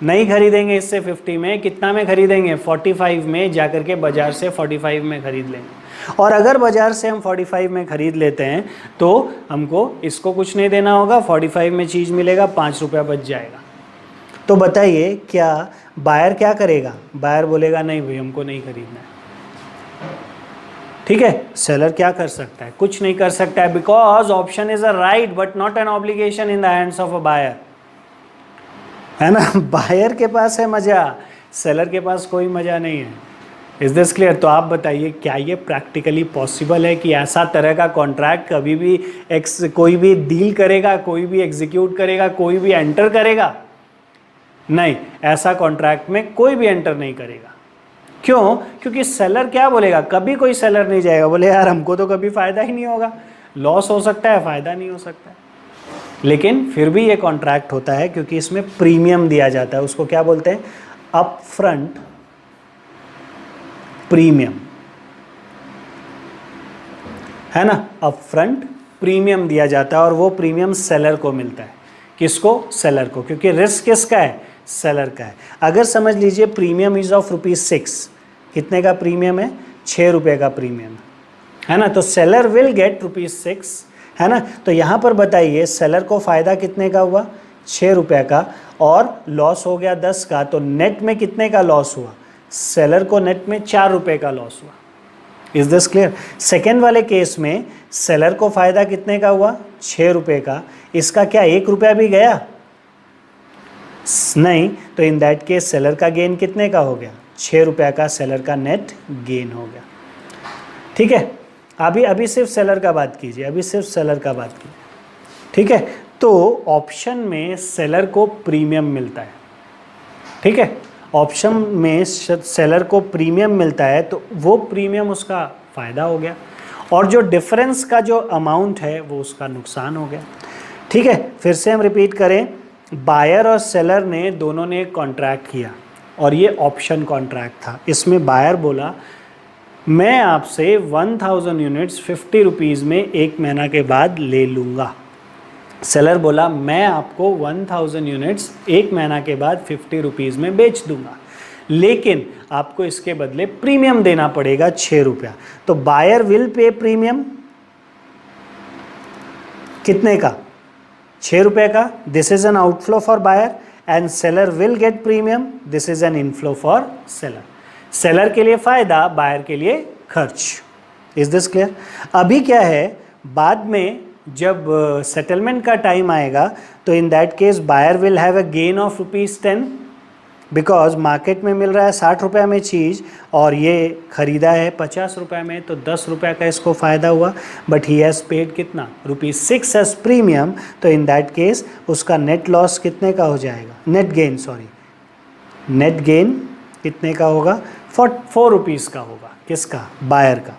नहीं खरीदेंगे इससे 50 में, कितना में खरीदेंगे, 45 में, जाकर के बाजार से 45 में खरीद लेंगे। और अगर बाजार से हम 45 में खरीद लेते हैं तो हमको इसको कुछ नहीं देना होगा, 45 में चीज़ मिलेगा, 5 रुपया बच जाएगा। तो बताइए क्या बायर क्या करेगा, बायर बोलेगा नहीं भाई हमको नहीं खरीदना है, ठीक है, सेलर क्या कर सकता है? कुछ नहीं कर सकता है, because option is a right but not an obligation in the hands of a buyer, है ना। बायर के पास है मजा, सेलर के पास कोई मजा नहीं है। Is this clear? तो आप बताइए, क्या ये प्रैक्टिकली पॉसिबल है कि ऐसा तरह का कॉन्ट्रैक्ट कभी भी कोई भी डील करेगा, कोई भी एग्जीक्यूट करेगा, कोई भी एंटर करेगा? नहीं, ऐसा कॉन्ट्रैक्ट में कोई भी एंटर नहीं करेगा। क्यों? क्योंकि सेलर क्या बोलेगा? कभी कोई सेलर नहीं जाएगा बोले यार हमको तो कभी फायदा ही नहीं होगा, लॉस हो सकता है, फायदा नहीं हो सकता है। लेकिन फिर भी ये कॉन्ट्रैक्ट होता है क्योंकि इसमें प्रीमियम दिया जाता है। उसको क्या बोलते हैं? अपफ्रंट प्रीमियम, है ना। अपफ्रंट प्रीमियम दिया जाता है और वो प्रीमियम सेलर को मिलता है। किसको? सेलर को, क्योंकि रिस्क किसका है? सेलर का है। अगर समझ लीजिए प्रीमियम इज ऑफ ₹6, कितने का प्रीमियम है? 6 रुपये का प्रीमियम है ना। तो सेलर विल गेट ₹6, है ना। तो यहाँ पर बताइए सेलर को फ़ायदा कितने का हुआ? 6 रुपये का, और लॉस हो गया 10 का, तो नेट में कितने का लॉस हुआ? सेलर को नेट में 4 रुपये का लॉस हुआ। Is this clear? सेकेंड वाले केस में सेलर को फ़ायदा कितने का हुआ? 6 रुपये का। इसका क्या 1 रुपया भी गया? नहीं। तो इन दैट केस सेलर का गेन कितने का हो गया? 6 रुपये का सेलर का नेट गेन हो गया। ठीक है, अभी सिर्फ सेलर का बात कीजिए, अभी सिर्फ सेलर का बात कीजिए। ठीक है, तो ऑप्शन में सेलर को प्रीमियम मिलता है। ठीक है, ऑप्शन में सेलर को प्रीमियम मिलता है, तो वो प्रीमियम उसका फ़ायदा हो गया, और जो डिफरेंस का जो अमाउंट है वो उसका नुकसान हो गया। ठीक है, फिर से हम रिपीट करें, बायर और सेलर ने दोनों ने एक कॉन्ट्रैक्ट किया और ये ऑप्शन कॉन्ट्रैक्ट था। इसमें बायर बोला मैं आपसे 1000 यूनिट्स 50 रुपीज़ में 1 महीना के बाद ले लूँगा। सेलर बोला मैं आपको 1000 यूनिट्स 1 महीना के बाद 50 रुपीज़ में बेच दूंगा, लेकिन आपको इसके बदले प्रीमियम देना पड़ेगा 6 रुपया। तो बायर विल पे प्रीमियम कितने का? 6 रुपये का। This is an outflow for buyer and seller will get premium, this is an inflow for seller. Seller के लिए फ़ायदा, बायर के लिए खर्च। Is this clear? अभी क्या है, बाद में जब सेटलमेंट का टाइम आएगा तो in that case buyer will have a gain of ₹10, because market में मिल रहा है 60 रुपये में चीज़ और ये ख़रीदा है 50 रुपये में, तो 10 रुपये का इसको फ़ायदा हुआ। बट ही हैज़ पेड कितना? ₹6 एज प्रीमियम। तो इन दैट केस उसका नेट लॉस कितने का हो जाएगा? Net gain, sorry, net gain कितने का होगा? 4 रुपीज़ का होगा। किसका? बायर का।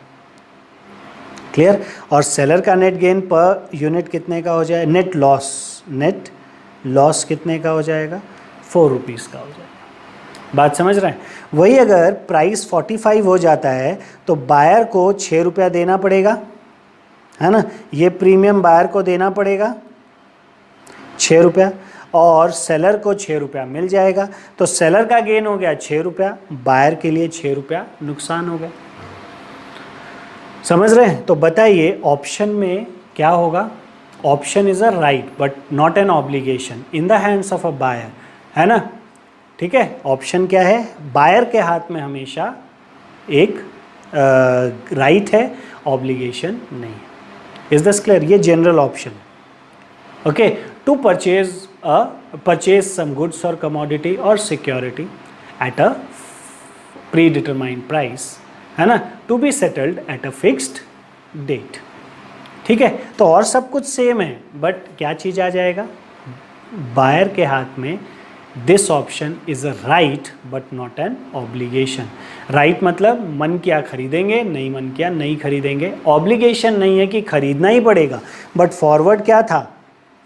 क्लियर? और सेलर का नेट गेन पर यूनिट कितने का हो जाए? नेट लॉस कितने का हो जाएगा? 4 रुपीज़ का हो जाएगा। बात समझ रहे हैं? वही अगर प्राइस 45 हो जाता है तो बायर को 6 रुपया देना पड़ेगा, है ना। ये प्रीमियम बायर को देना पड़ेगा 6 रुपया, और सेलर को 6 रुपया मिल जाएगा। तो सेलर का गेन हो गया 6 रुपया, बायर के लिए 6 रुपया नुकसान हो गया। समझ रहे हैं? तो बताइए ऑप्शन में क्या होगा? Option is a right but not an obligation in the hands of a buyer, है ना। ठीक है, ऑप्शन क्या है? बायर के हाथ में हमेशा एक राइट है, ऑब्लिगेशन नहीं है। Is this clear? ये जनरल ऑप्शन है। Okay, to purchase some goods और कमोडिटी और security at a predetermined price, है ना, to be settled at a fixed date. ठीक है, तो और सब कुछ सेम है, बट क्या चीज़ आ जाएगा? बायर के हाथ में this option is a right but not an obligation. Right मतलब मन किया खरीदेंगे, नहीं मन किया नहीं खरीदेंगे। ऑब्लिगेशन नहीं है कि खरीदना ही पड़ेगा, बट फॉरवर्ड क्या था?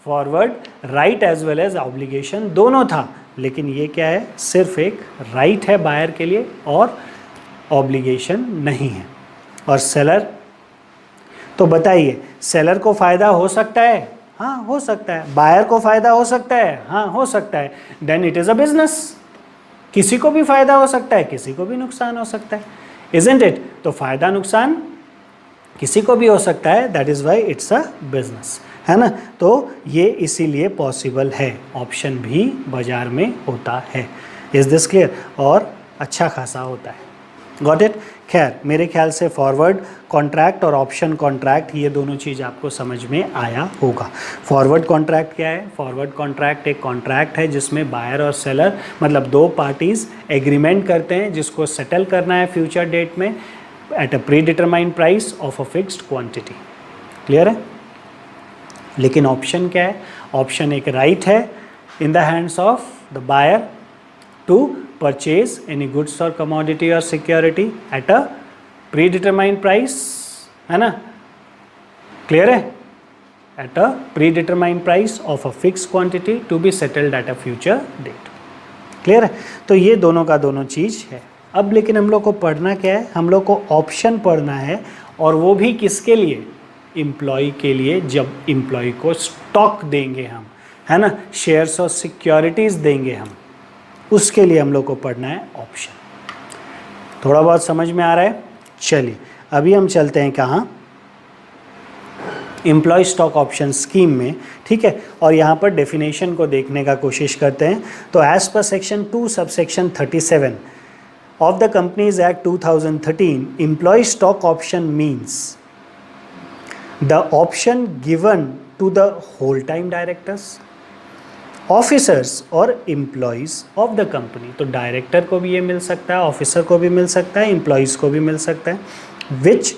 Forward right as well as obligation दोनों था, लेकिन ये क्या है? सिर्फ एक राइट है बायर के लिए और ऑब्लिगेशन नहीं है। और सेलर, तो बताइए सेलर को फ़ायदा हो सकता है? हाँ हो सकता है। बायर को फ़ायदा हो सकता है? हाँ हो सकता है। Then it is a business. किसी को भी फ़ायदा हो सकता है, किसी को भी नुकसान हो सकता है, इजंट इट? तो फ़ायदा नुकसान किसी को भी हो सकता है, that is why it's a business, है ना। तो ये इसीलिए पॉसिबल है, ऑप्शन भी बाज़ार में होता है। Is this clear? और अच्छा खासा होता है। Got it? खैर मेरे ख्याल से फॉरवर्ड कॉन्ट्रैक्ट और ऑप्शन कॉन्ट्रैक्ट ये दोनों चीज़ आपको समझ में आया होगा। फॉरवर्ड कॉन्ट्रैक्ट क्या है? फॉरवर्ड कॉन्ट्रैक्ट एक कॉन्ट्रैक्ट है जिसमें बायर और सेलर मतलब दो पार्टीज़ एग्रीमेंट करते हैं जिसको सेटल करना है फ्यूचर डेट में at a predetermined price of a fixed quantity. Clear है? लेकिन ऑप्शन क्या है? ऑप्शन एक राइट है in the hands of the buyer to purchase any goods और कमोडिटी और security at a predetermined price, है ना? क्लियर है? At a predetermined price of a fix quantity to be settled at a future date. Clear है? तो ये दोनों का दोनों चीज़ है। अब लेकिन हम लोग को पढ़ना क्या है? हम लोग को ऑप्शन पढ़ना है, और वो भी किसके लिए? एम्प्लॉय के लिए। जब एम्प्लॉय को स्टॉक देंगे हम, है ना, शेयर्स और सिक्योरिटीज़ देंगे हम, उसके लिए हम लोग को पढ़ना है ऑप्शन। थोड़ा बहुत समझ में आ रहा है? चलिए अभी हम चलते हैं कहाँ? एम्प्लॉय स्टॉक ऑप्शन स्कीम में। ठीक है, और यहाँ पर डेफिनेशन को देखने का कोशिश करते हैं। तो as per section 2 subsection 37 of the Companies Act 2013, employee stock option means the option given to the whole-time directors, officers और employees of the company। तो डायरेक्टर को भी ये मिल सकता है, ऑफिसर को भी मिल सकता है, एम्प्लॉयज़ को भी मिल सकता है। which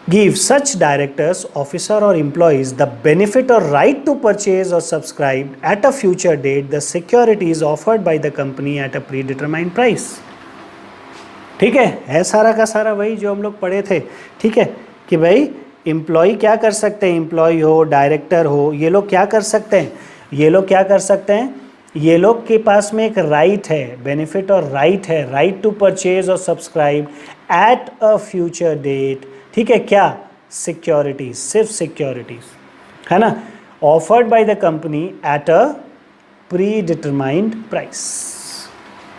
give such directors, officer or employees the benefit or right to purchase or subscribe at a future date the securities offered by the company at a predetermined price। ठीक है सारा का सारा वही जो हम लोग पढ़े थे। ठीक है कि भाई एम्प्लॉय क्या कर सकते हैं? एम्प्लॉय हो, डायरेक्टर हो, ये लोग क्या कर सकते हैं? ये लोग क्या कर सकते हैं? ये लोग के पास में एक राइट है, बेनिफिट और राइट है, राइट टू परचेज और subscribe at a future date. ठीक है, क्या? सिक्योरिटीज, सिर्फ सिक्योरिटीज, है ना, offered by the company at a predetermined price.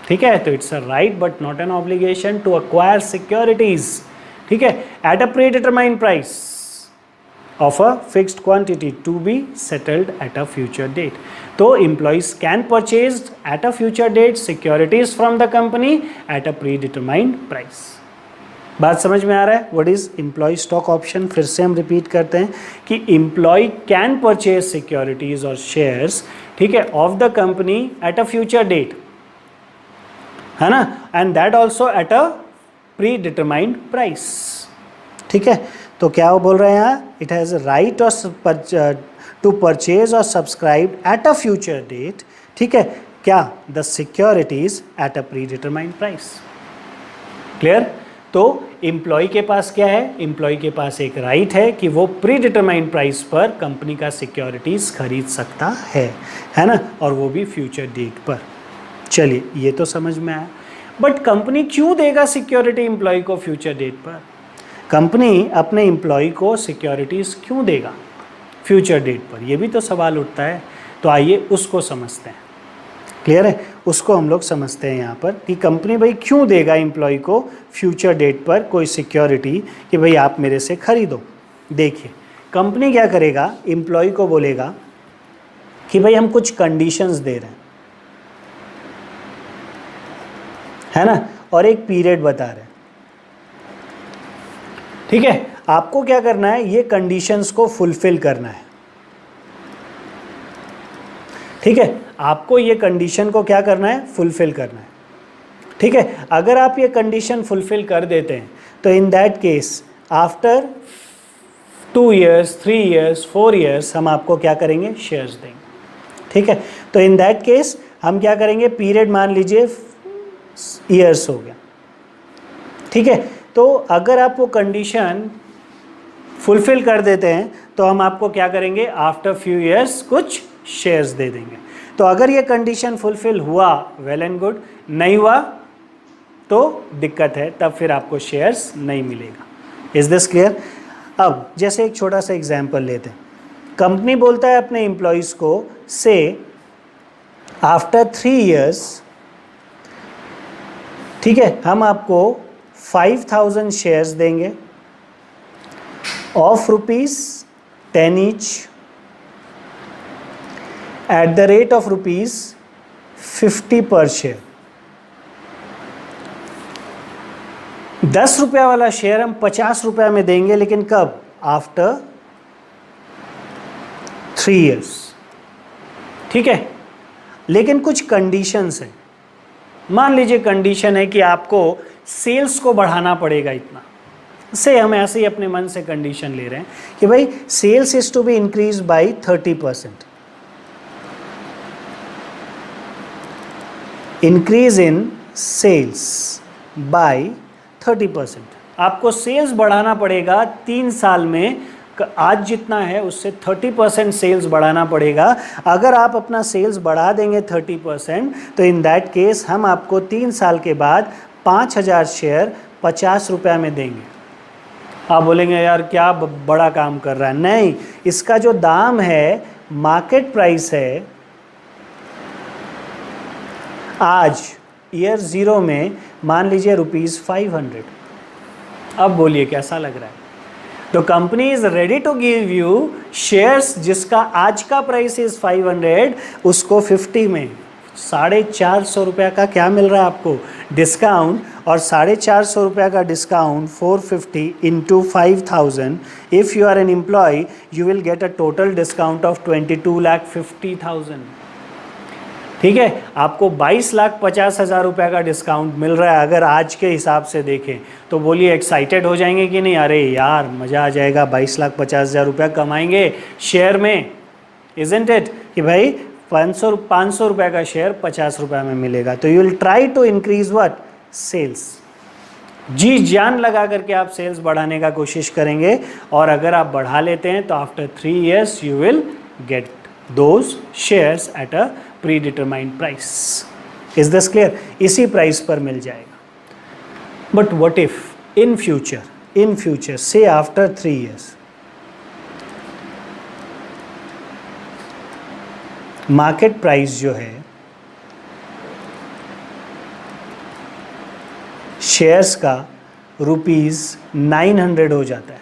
ठीक है, तो it's a right but not an obligation to acquire securities. ठीक है, at a predetermined price of a fixed quantity to be settled at a future date. तो employees can purchase at a future date securities from the company at a predetermined price. बात समझ में आ रहा है? What is employ stock option? फिर से हम रिपीट करते हैं कि एम्प्लॉय कैन परचेज सिक्योरिटीज और शेयर्स, ठीक है, of the company at a future date, है ना, and that also at a predetermined price. ठीक है, तो क्या वो बोल रहे हैं यहाँ? It has right to purchase और subscribe at a future date. ठीक है, क्या? The securities eight a predetermined price. Clear? तो एम्प्लॉय के पास क्या है? एम्प्लॉय के पास एक राइट है कि वो प्री डिटरमाइंड प्राइस पर कंपनी का सिक्योरिटीज खरीद सकता है ना, और वो भी फ्यूचर डेट पर। चलिए ये तो समझ में आया, बट कंपनी क्यों देगा सिक्योरिटी एम्प्लॉय को फ्यूचर डेट पर? कंपनी अपने एम्प्लॉय को सिक्योरिटीज़ क्यों देगा फ्यूचर डेट पर? ये भी तो सवाल उठता है। तो आइए उसको समझते हैं। क्लियर है? उसको हम लोग समझते हैं यहाँ पर कि कंपनी भाई क्यों देगा एम्प्लॉय को फ्यूचर डेट पर कोई सिक्योरिटी कि भाई आप मेरे से खरीदो। देखिए कंपनी क्या करेगा, एम्प्लॉय को बोलेगा कि भाई हम कुछ कंडीशंस दे रहे हैं, है ना, और एक पीरियड बता रहे हैं। ठीक है, आपको क्या करना है? ये कंडीशंस को फुलफिल करना है। ठीक है, आपको ये कंडीशन को क्या करना है? फुलफिल करना है। ठीक है, अगर आप ये कंडीशन फुलफिल कर देते हैं तो in that case after 2 years, 3 years, 4 years हम आपको क्या करेंगे? शेयर्स देंगे। ठीक है, तो इन दैट केस हम क्या करेंगे? पीरियड मान लीजिए ईयर्स हो गया। ठीक है, तो अगर आप वो कंडीशन फुलफिल कर देते हैं तो हम आपको क्या करेंगे? आफ्टर फ्यू ईयर्स कुछ शेयर्स दे देंगे। तो अगर ये कंडीशन फुलफिल हुआ वेल एंड गुड, नहीं हुआ तो दिक्कत है, तब फिर आपको शेयर्स नहीं मिलेगा। Is this clear? अब जैसे एक छोटा सा एग्जांपल लेते हैं। कंपनी बोलता है अपने एम्प्लॉयज़ को से आफ्टर 3 years, ठीक है, हम आपको 5000 शेयर्स देंगे of ₹10 each eight the rate of ₹50 पर शेयर। ₹10 वाला शेयर हम ₹50 में देंगे, लेकिन कब? After 3 years। ठीक है, लेकिन कुछ कंडीशंस हैं। मान लीजिए कंडीशन है कि आपको सेल्स को बढ़ाना पड़ेगा इतना, से हम ऐसे ही अपने मन से कंडीशन ले रहे हैं कि भाई sales is to be increase by 30%। Increase in sales by 30%। आपको सेल्स बढ़ाना पड़ेगा 3 साल में, आज जितना है उससे 30% सेल्स बढ़ाना पड़ेगा। अगर आप अपना सेल्स बढ़ा देंगे 30%, तो इन दैट केस हम आपको 3 साल के बाद 5000 शेयर ₹50 में देंगे। आप बोलेंगे यार क्या बड़ा काम कर रहा है। नहीं, इसका जो दाम है, मार्केट प्राइस है आज ईयर 0 में, मान लीजिए ₹500। अब बोलिए कैसा लग रहा है? तो company is ready to give you shares जिसका आज का प्राइस इज 500, उसको 50 में, ₹450 का क्या मिल रहा है आपको? डिस्काउंट। और ₹450 का discount 450 into 5000, if you are an employ you will get a total discount of 22,50,000। ठीक है, आपको 22,50,000 का डिस्काउंट मिल रहा है। अगर आज के हिसाब से देखें तो बोलिए एक्साइटेड हो जाएंगे कि नहीं? अरे यार मज़ा आ जाएगा, 22,50,000 कमाएंगे शेयर में, इजंट इट? कि भाई 500 रुपये का शेयर ₹50 में मिलेगा। तो you will try to increase what? Sales. जी जान लगा करके आप सेल्स बढ़ाने का कोशिश करेंगे, और अगर आप बढ़ा लेते हैं तो after 3 years you will get those shares at a predetermined price. Is this clear? इसी प्राइस पर मिल जाएगा। But what if in future से आफ्टर 3 years मार्केट प्राइस जो है शेयर्स का ₹900 हो जाता है।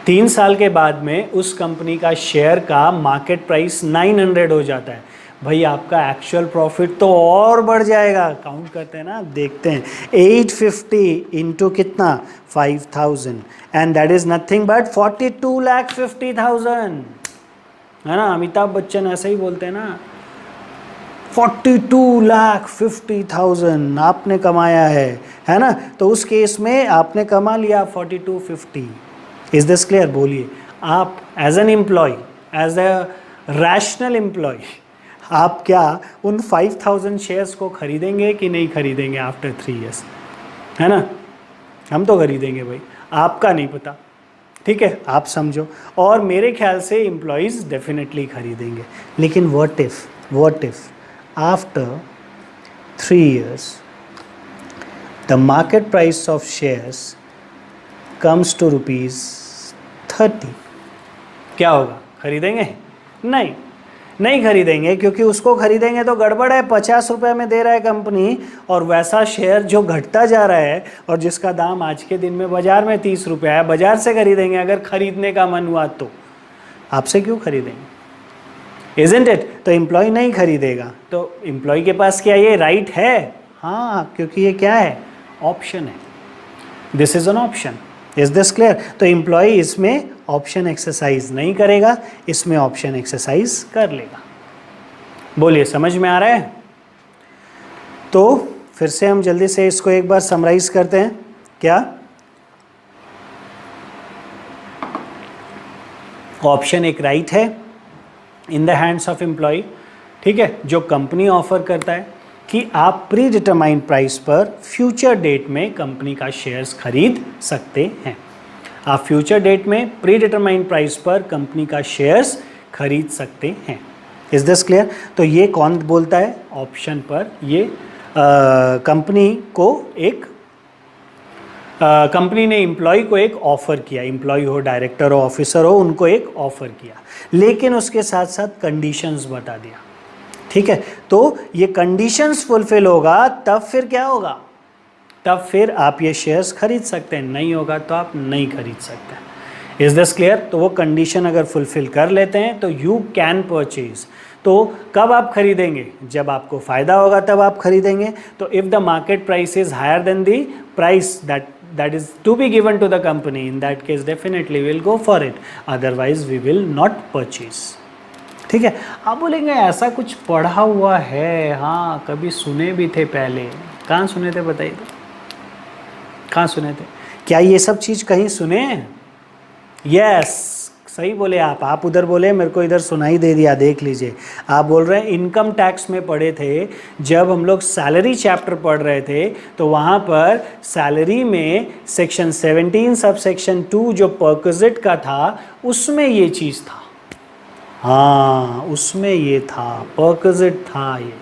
3 साल के बाद में उस कंपनी का शेयर का मार्केट प्राइस 900 हो जाता है। भाई आपका एक्चुअल प्रॉफिट तो और बढ़ जाएगा। काउंट करते हैं ना, देखते हैं। 850 इंटू कितना? 5000, and that is nothing but 42,50,000, है ना? अमिताभ बच्चन ऐसे ही बोलते हैं ना, 42,50,000 आपने कमाया है ना? तो उस केस में आपने कमा लिया 4250। Is this clear? बोलिए आप as an employ, as a rational employ, आप क्या उन 5,000 शेयर्स को खरीदेंगे कि नहीं खरीदेंगे आफ्टर 3 years? है ना? हम तो खरीदेंगे भाई, आपका नहीं पता। ठीक है, आप समझो। और मेरे ख्याल से एम्प्लॉयज़ डेफिनेटली खरीदेंगे। लेकिन what if after 3 years the market price of shares comes to ₹30? क्या होगा? खरीदेंगे? नहीं खरीदेंगे, क्योंकि उसको खरीदेंगे तो गड़बड़ है। ₹50 में दे रहा है कंपनी, और वैसा शेयर जो घटता जा रहा है और जिसका दाम आज के दिन में बाजार में ₹30 है, बाजार से खरीदेंगे। अगर खरीदने का मन हुआ तो आपसे क्यों खरीदेंगे? Isn't it? तो एम्प्लॉय नहीं खरीदेगा। तो एम्प्लॉय के पास क्या ये राइट है? हाँ, क्योंकि ये क्या है? ऑप्शन है। This is an option. Is this clear? तो एम्प्लॉय इसमें ऑप्शन एक्सरसाइज नहीं करेगा, इसमें ऑप्शन एक्सरसाइज कर लेगा। बोलिए समझ में आ रहा है? तो फिर से हम जल्दी से इसको एक बार समराइज करते हैं। क्या? ऑप्शन एक राइट है in the hands of employ, ठीक है, जो कंपनी ऑफर करता है कि आप प्री डिटरमाइंड प्राइस पर फ्यूचर डेट में कंपनी का शेयर्स खरीद सकते हैं। आप फ्यूचर डेट में प्री डिटरमाइंड प्राइस पर कंपनी का शेयर्स खरीद सकते हैं। Is this clear? तो ये कौन बोलता है? ऑप्शन पर ये कंपनी को एक कंपनी ने एम्प्लॉय को एक ऑफ़र किया। एम्प्लॉय हो, डायरेक्टर हो, ऑफिसर हो, उनको एक ऑफ़र किया, लेकिन उसके साथ साथ कंडीशंस बता दिया। ठीक है, तो ये कंडीशंस फुलफिल होगा तब फिर क्या होगा? तब फिर आप ये शेयर्स खरीद सकते हैं। नहीं होगा तो आप नहीं खरीद सकते। Is this clear? तो वो कंडीशन अगर फुलफिल कर लेते हैं तो यू कैन परचेज। तो कब आप खरीदेंगे? जब आपको फ़ायदा होगा तब आप खरीदेंगे। तो if the market price is higher then the price that is to be given to the company, in that case definitely we'll go for it, otherwise we will not purchase। ठीक है, आप बोलेंगे ऐसा कुछ पढ़ा हुआ है, हाँ कभी सुने भी थे पहले। कहाँ सुने थे बताइए तो, कहाँ सुने थे? क्या ये सब चीज़ कहीं सुने? यस, सही बोले आप उधर बोले, मेरे को इधर सुनाई दे दिया, देख लीजिए। आप बोल रहे हैं इनकम टैक्स में पढ़े थे, जब हम लोग सैलरी चैप्टर पढ़ रहे थे तो वहाँ पर सैलरी में सेक्शन 17 सब सेक्शन 2 जो परक्विजिट का था उसमें ये चीज़ था। हाँ उसमें ये था, परक्विजिट था ये,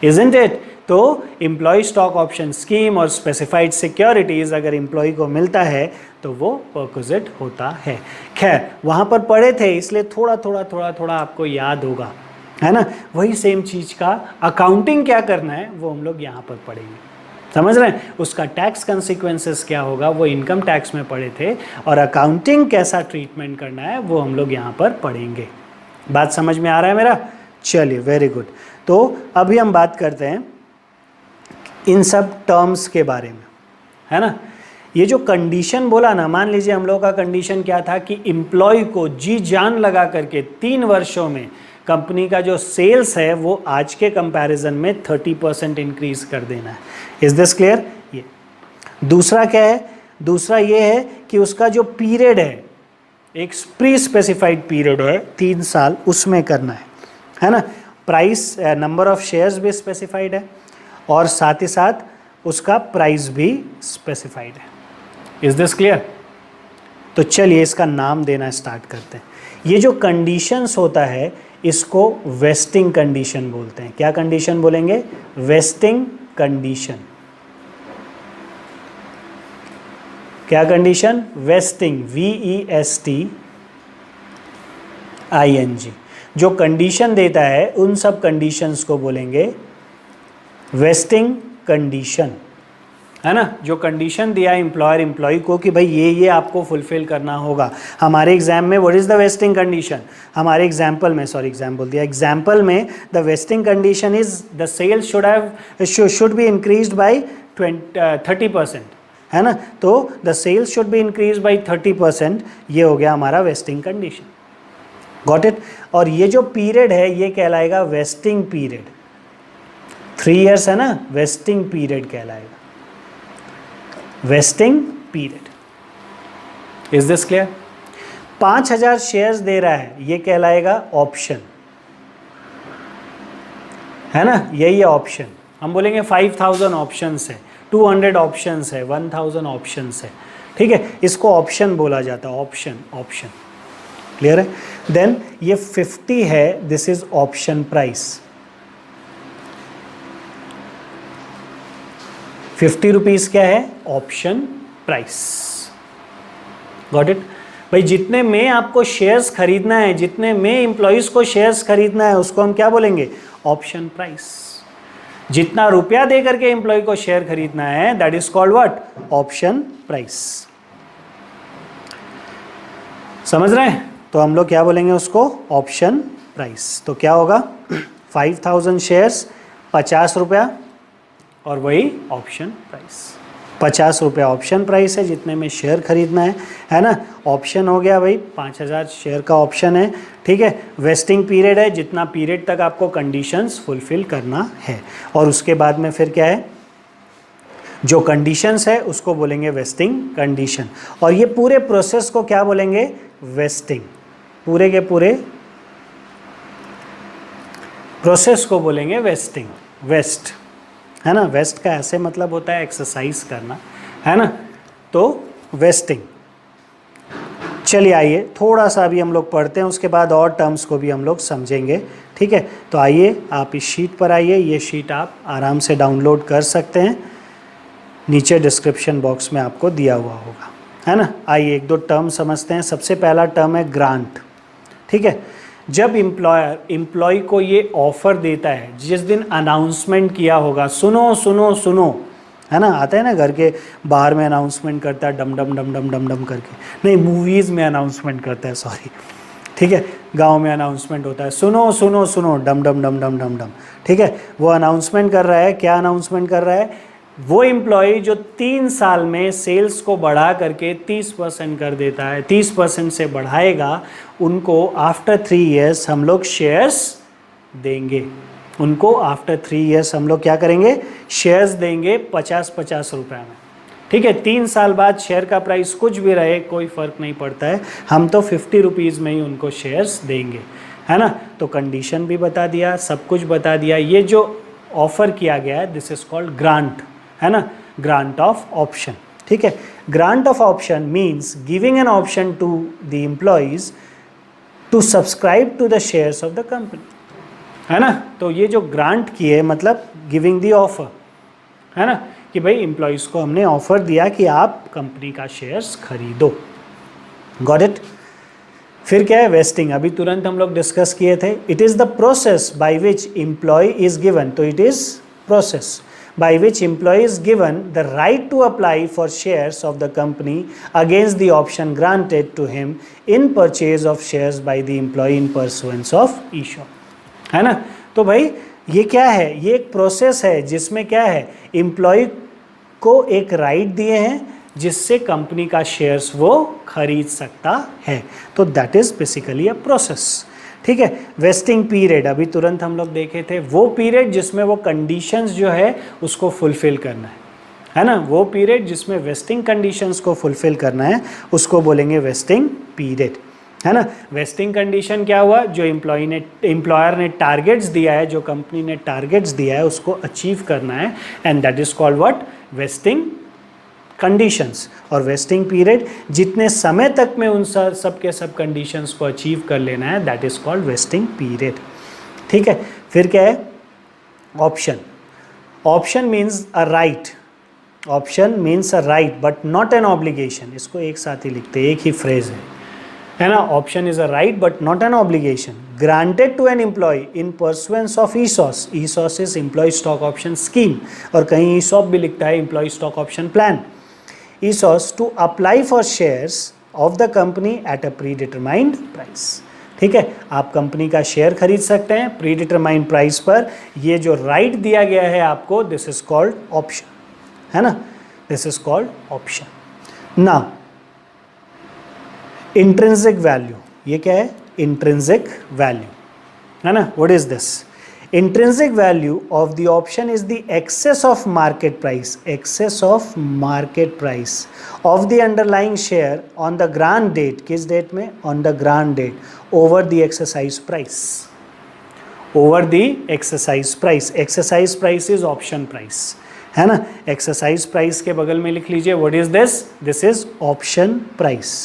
इजंट इट? तो एम्प्लॉय स्टॉक ऑप्शन स्कीम और स्पेसिफाइड सिक्योरिटीज़ अगर एम्प्लॉय को मिलता है तो वो परक्विजिट होता है। खैर वहाँ पर पढ़े थे इसलिए थोड़ा थोड़ा आपको याद होगा, है ना। वही सेम चीज़ का अकाउंटिंग क्या करना है वो हम लोग यहाँ पर पढ़ेंगे, समझ रहे हैं? उसका टैक्स कंसिक्वेंसेस क्या होगा वो इनकम टैक्स में पढ़े थे, और अकाउंटिंग कैसा ट्रीटमेंट करना है वो हम लोग यहाँ पर पढ़ेंगे। बात समझ में आ रहा है मेरा? चलिए वेरी गुड। तो अभी हम बात करते हैं इन सब टर्म्स के बारे में, है ना। ये जो कंडीशन बोला ना, मान लीजिए हम लोग का कंडीशन क्या था कि एम्प्लॉय को जी जान लगा करके 3 वर्षों में कंपनी का जो सेल्स है वो आज के कंपैरिजन में 30% इंक्रीज कर देना है। Is this clear? ये दूसरा क्या है? दूसरा ये है कि उसका जो पीरियड है, एक प्री स्पेसिफाइड पीरियड है 3 साल, उसमें करना है ना। प्राइस, नंबर ऑफ शेयर्स भी स्पेसिफाइड है और साथ ही साथ उसका प्राइस भी स्पेसिफाइड है। Is this clear? तो चलिए इसका नाम देना स्टार्ट करते हैं। ये जो कंडीशंस होता है इसको वेस्टिंग कंडीशन बोलते हैं। क्या कंडीशन बोलेंगे? Wasting condition. क्या कंडीशन? Wasting, VESTING। जो कंडीशन देता है उन सब कंडीशंस को बोलेंगे वेस्टिंग कंडीशन, है ना। जो कंडीशन दिया एम्प्लॉयर एम्प्लॉय को कि भाई ये आपको फुलफिल करना होगा। हमारे एग्जाम में what is the vesting condition? हमारे एग्जाम्पल में, सॉरी एग्जाम बोल दिया, एग्जाम्पल में the vesting condition is the sales should be increased by 30%, है ना। तो the sales should be increase by 30%, ये हो गया हमारा वेस्टिंग कंडीशन। Got it? और ये जो पीरियड है ये कहलाएगा वेस्टिंग पीरियड। 3 इयर्स है ना, वेस्टिंग पीरियड कहलाएगा, vesting period. Is this clear? 5000 shares दे रहा है, ये कहलाएगा ऑप्शन, है ना। यही है ऑप्शन। हम बोलेंगे 5000 ऑप्शंस है, 200 ऑप्शंस है, 1000 ऑप्शंस है, ठीक है। इसको ऑप्शन बोला जाता है, ऑप्शन। क्लियर है? देन ये 50 है, this is option price. 50 rupees क्या है? Option price. Got it? भाई जितने में आपको शेयर्स खरीदना है, जितने में एम्प्लॉयज़ को शेयर्स खरीदना है उसको हम क्या बोलेंगे? Option price. जितना रुपया दे करके एम्प्लॉय को शेयर खरीदना है that is called what? Option price. समझ रहे हैं? तो हम लोग क्या बोलेंगे उसको? Option price. तो क्या होगा? 5000 शेयर्स 50 रुपया और वही ऑप्शन प्राइस। 50 रुपया ऑप्शन प्राइस है जितने में शेयर खरीदना है ना। ऑप्शन हो गया भाई, 5000 शेयर का ऑप्शन है, ठीक है। वेस्टिंग पीरियड है, जितना पीरियड तक आपको कंडीशंस फुलफिल करना है। और उसके बाद में फिर क्या है? जो कंडीशंस है उसको बोलेंगे वेस्टिंग कंडीशन। और ये पूरे प्रोसेस को क्या बोलेंगे? वेस्टिंग। पूरे के पूरे प्रोसेस को बोलेंगे वेस्टिंग। वेस्ट, है ना। वेस्ट का ऐसे मतलब होता है एक्सरसाइज करना, है ना। तो वेस्टिंग। चलिए आइए थोड़ा सा अभी हम लोग पढ़ते हैं, उसके बाद और टर्म्स को भी हम लोग समझेंगे, ठीक है। तो आइए आप इस शीट पर आइए, ये शीट आप आराम से डाउनलोड कर सकते हैं, नीचे डिस्क्रिप्शन बॉक्स में आपको दिया हुआ होगा, है ना। आइए 1-2 टर्म समझते हैं। सबसे पहला टर्म है ग्रांट, ठीक है। जब एम्प्लॉय को ये ऑफर देता है, जिस दिन अनाउंसमेंट किया होगा, सुनो सुनो सुनो, है ना, आता है ना घर के बाहर में अनाउंसमेंट करता है डम डम डम डम डम डम करके, नहीं मूवीज़ में अनाउंसमेंट करता है, सॉरी, ठीक है, गांव में अनाउंसमेंट होता है, सुनो सुनो सुनो, डम डम डम डम डम डम, ठीक है, वो अनाउंसमेंट कर रहा है, क्या अनाउंसमेंट कर रहा है, वो एम्प्लॉय जो 3 साल में सेल्स को बढ़ा करके 30% कर देता है, 30% से बढ़ाएगा, उनको आफ्टर 3 ईयर्स हम लोग शेयर्स देंगे, उनको आफ्टर 3 ईयर्स हम लोग क्या करेंगे, शेयर्स देंगे 50-50 रुपये में, ठीक है। 3 साल बाद शेयर का प्राइस कुछ भी रहे कोई फ़र्क नहीं पड़ता है, हम तो 50 रुपीज़ में ही उनको शेयर्स देंगे, है ना। तो कंडीशन भी बता दिया, सब कुछ बता दिया। ये जो ऑफ़र किया गया है दिस इज़ कॉल्ड ग्रांट, है ना, ग्रांट ऑफ ऑप्शन, ठीक है। Grant of option means giving an option to the employees to subscribe to the shares of the company, है ना। तो ये जो ग्रांट किए मतलब गिविंग द ऑफर, है ना, कि भाई एम्प्लॉयज़ को हमने ऑफर दिया कि आप कंपनी का शेयर्स खरीदो, गॉट इट। फिर क्या है, वेस्टिंग, अभी तुरंत हम लोग डिस्कस किए थे। It is the process by which employee is given, तो it is process by which employee is given the right to apply for shares of the company against the option granted to him in purchase of shares by the employee in pursuance of ESOP, है ना। तो भाई ये क्या है, ये एक प्रोसेस है जिसमें क्या है, एम्प्लॉय को एक राइट दिए हैं जिससे कंपनी का शेयर्स वो खरीद सकता है, तो that is basically a process, ठीक है। वेस्टिंग पीरियड अभी तुरंत हम लोग देखे थे, वो पीरियड जिसमें वो कंडीशंस जो है उसको फुलफिल करना है ना, वो पीरियड जिसमें वेस्टिंग कंडीशंस को फुलफिल करना है उसको बोलेंगे वेस्टिंग पीरियड, है ना। वेस्टिंग कंडीशन क्या हुआ, जो एम्प्लॉयर ने टारगेट्स दिया है, जो कंपनी ने टारगेट्स दिया है उसको अचीव करना है, and that is called what, wasting conditions. और वेस्टिंग पीरियड जितने समय तक में उन सब के सब कंडीशंस को अचीव कर लेना है, that is called vesting period, ठीक है। फिर क्या है, option. Option means a right, option means a right but not an obligation, इसको एक साथ ही लिखते हैं, एक ही फ्रेज है ना। Option is a right but not an obligation granted to an employee in pursuance of ESOS, ESOS is employ stock option scheme, और कहीं ईसॉप भी लिखता है employee stock option plan. ESOS to apply for shares of the company at a predetermined price, ठीक है। आप कंपनी का शेयर खरीद सकते हैं प्रीडिटरमाइंड प्राइस पर, ये जो राइट दिया गया है आपको, दिस इज कॉल्ड ऑप्शन, है ना, this is called option. Now intrinsic value, ये क्या है, इंट्रिंसिक वैल्यू, है ना। What is this, intrinsic value of the option is the excess of market price, excess of market price of the underlying share on the grant date, किस डेट में, on the grant date, over the exercise price, over the exercise price, exercise price is option price, है ना। exercise price के बगल में लिख लीजिए what is this, this is option price,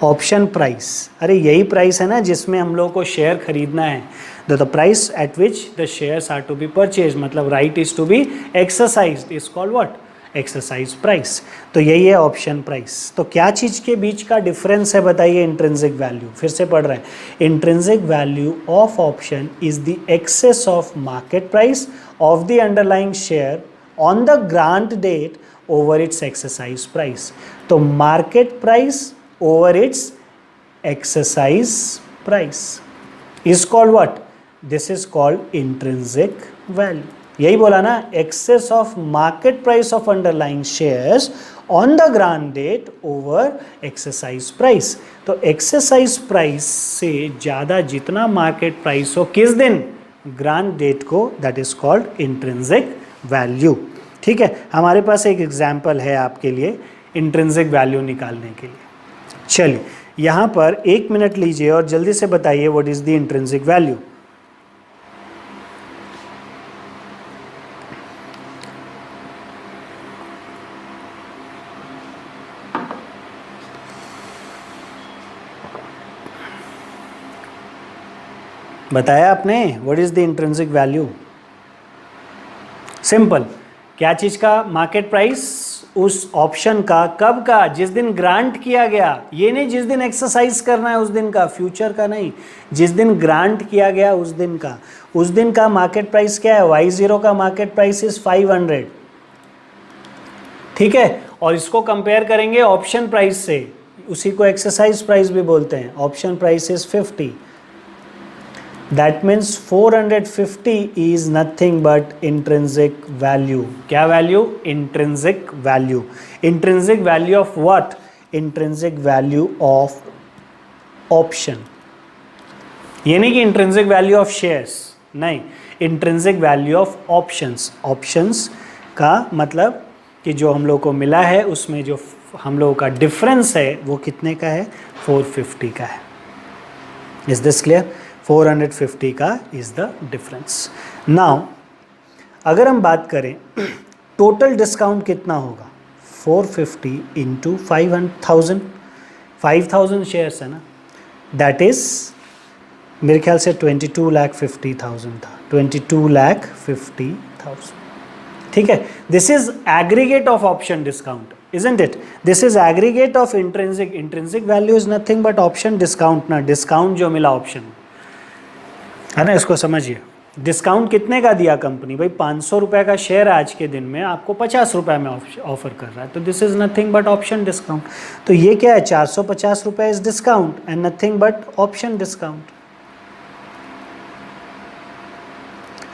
option price, अरे यही प्राइस है ना जिसमें हम लोगों को शेयर खरीदना है, the price at which the shares are to be purchase, मतलब right is to be exercised is called what, exercise price, तो यही है ऑप्शन प्राइस। तो क्या चीज़ के बीच का डिफरेंस है बताइए, इंट्रिंसिक वैल्यू, फिर से पढ़ रहे हैं, intrinsic value of option is the excess of market price of the underlying share on the grant date over its exercise price, तो market price over its exercise price is called what, this is called intrinsic value, यही बोला ना, excess of market price of underlying shares on the grant date over exercise price, तो exercise price से ज़्यादा जितना market price हो किस दिन, grant date को, that is called intrinsic value, ठीक है। हमारे पास एक एग्जाम्पल है आपके लिए intrinsic value निकालने के लिए, चलिए यहाँ पर 1 मिनट लीजिए और जल्दी से बताइए what is the intrinsic value. बताया आपने what is the intrinsic value, simple, क्या चीज का, मार्केट प्राइस उस ऑप्शन का, कब का, जिस दिन ग्रांट किया गया, ये नहीं जिस दिन एक्सरसाइज करना है उस दिन का, फ्यूचर का नहीं, जिस दिन ग्रांट किया गया उस दिन का, उस दिन का मार्केट प्राइस क्या है, Y0 का मार्केट प्राइस इज 500, ठीक है। और इसको कंपेयर करेंगे ऑप्शन प्राइस से, उसी को एक्सरसाइज प्राइस भी बोलते हैं। Option price is 50, that means 450 is nothing but intrinsic value. क्या value? Intrinsic value. Intrinsic value of what? Intrinsic value of option. ये नहीं कि इंट्रिंसिक वैल्यू ऑफ शेयर्स, नहीं, intrinsic value of options. Options का मतलब कि जो हम लोग को मिला है उसमें जो हम लोगों का डिफरेंस है वो कितने का है? 450 का है। Is this clear? 450 का इज द डिफरेंस। नाउ अगर हम बात करें टोटल डिस्काउंट कितना होगा? 450 इंटू 5,000, 5,000 शेयर्स है ना, दैट इज मेरे ख्याल से 22,50,000 था, 22,50,000। ठीक है, this is aggregate of option discount, isn't it? This is aggregate of intrinsic. Intrinsic value is nothing but option discount ना, डिस्काउंट जो मिला ऑप्शन है ना, इसको समझिए। डिस्काउंट कितने का दिया कंपनी? भाई 500 रुपये का शेयर आज के दिन में आपको 50 रुपये में ऑफर कर रहा है, तो this is nothing but option discount. तो ये क्या है? 450 रुपये is discount and nothing but option discount,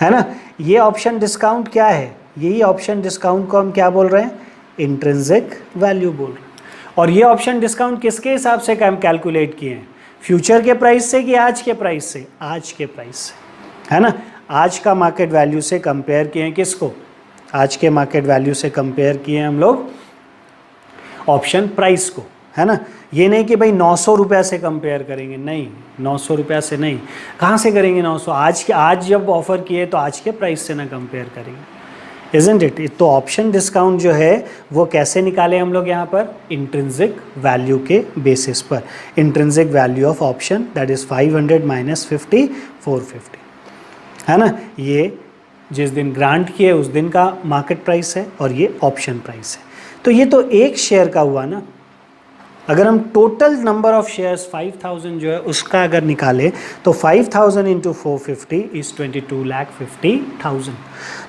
है ना। ये ऑप्शन डिस्काउंट क्या है? यही ऑप्शन डिस्काउंट को हम क्या बोल रहे हैं? इंट्रिंसिक वैल्यू बोल रहे हैं। और ये ऑप्शन डिस्काउंट किसके हिसाब से हम कैलकुलेट किए हैं? फ्यूचर के प्राइस से कि आज के प्राइस से? आज के प्राइस से, है ना। आज का मार्केट वैल्यू से कंपेयर किए हैं किसको? आज के मार्केट वैल्यू से कंपेयर किए हैं हम लोग ऑप्शन प्राइस को, है ना। ये नहीं कि भाई 900 रुपये से कंपेयर करेंगे, नहीं, 900 रुपये से नहीं। कहाँ से करेंगे 900? आज जब ऑफ़र किए तो आज के प्राइस से ना कंपेयर करेंगे, isn't it? तो ऑप्शन डिस्काउंट जो है वो कैसे निकाले हम लोग यहाँ पर? इंट्रिंसिक वैल्यू के बेसिस पर। Intrinsic value of option that is 500 minus 50, 450, है ना। ये जिस दिन ग्रांट किए उस दिन का मार्केट प्राइस है और ये ऑप्शन प्राइस है। तो ये तो एक शेयर का हुआ ना। अगर हम टोटल नंबर ऑफ शेयर्स 5,000 जो है उसका अगर निकाले तो 5,000 इंटू 450 इज 22,50,000।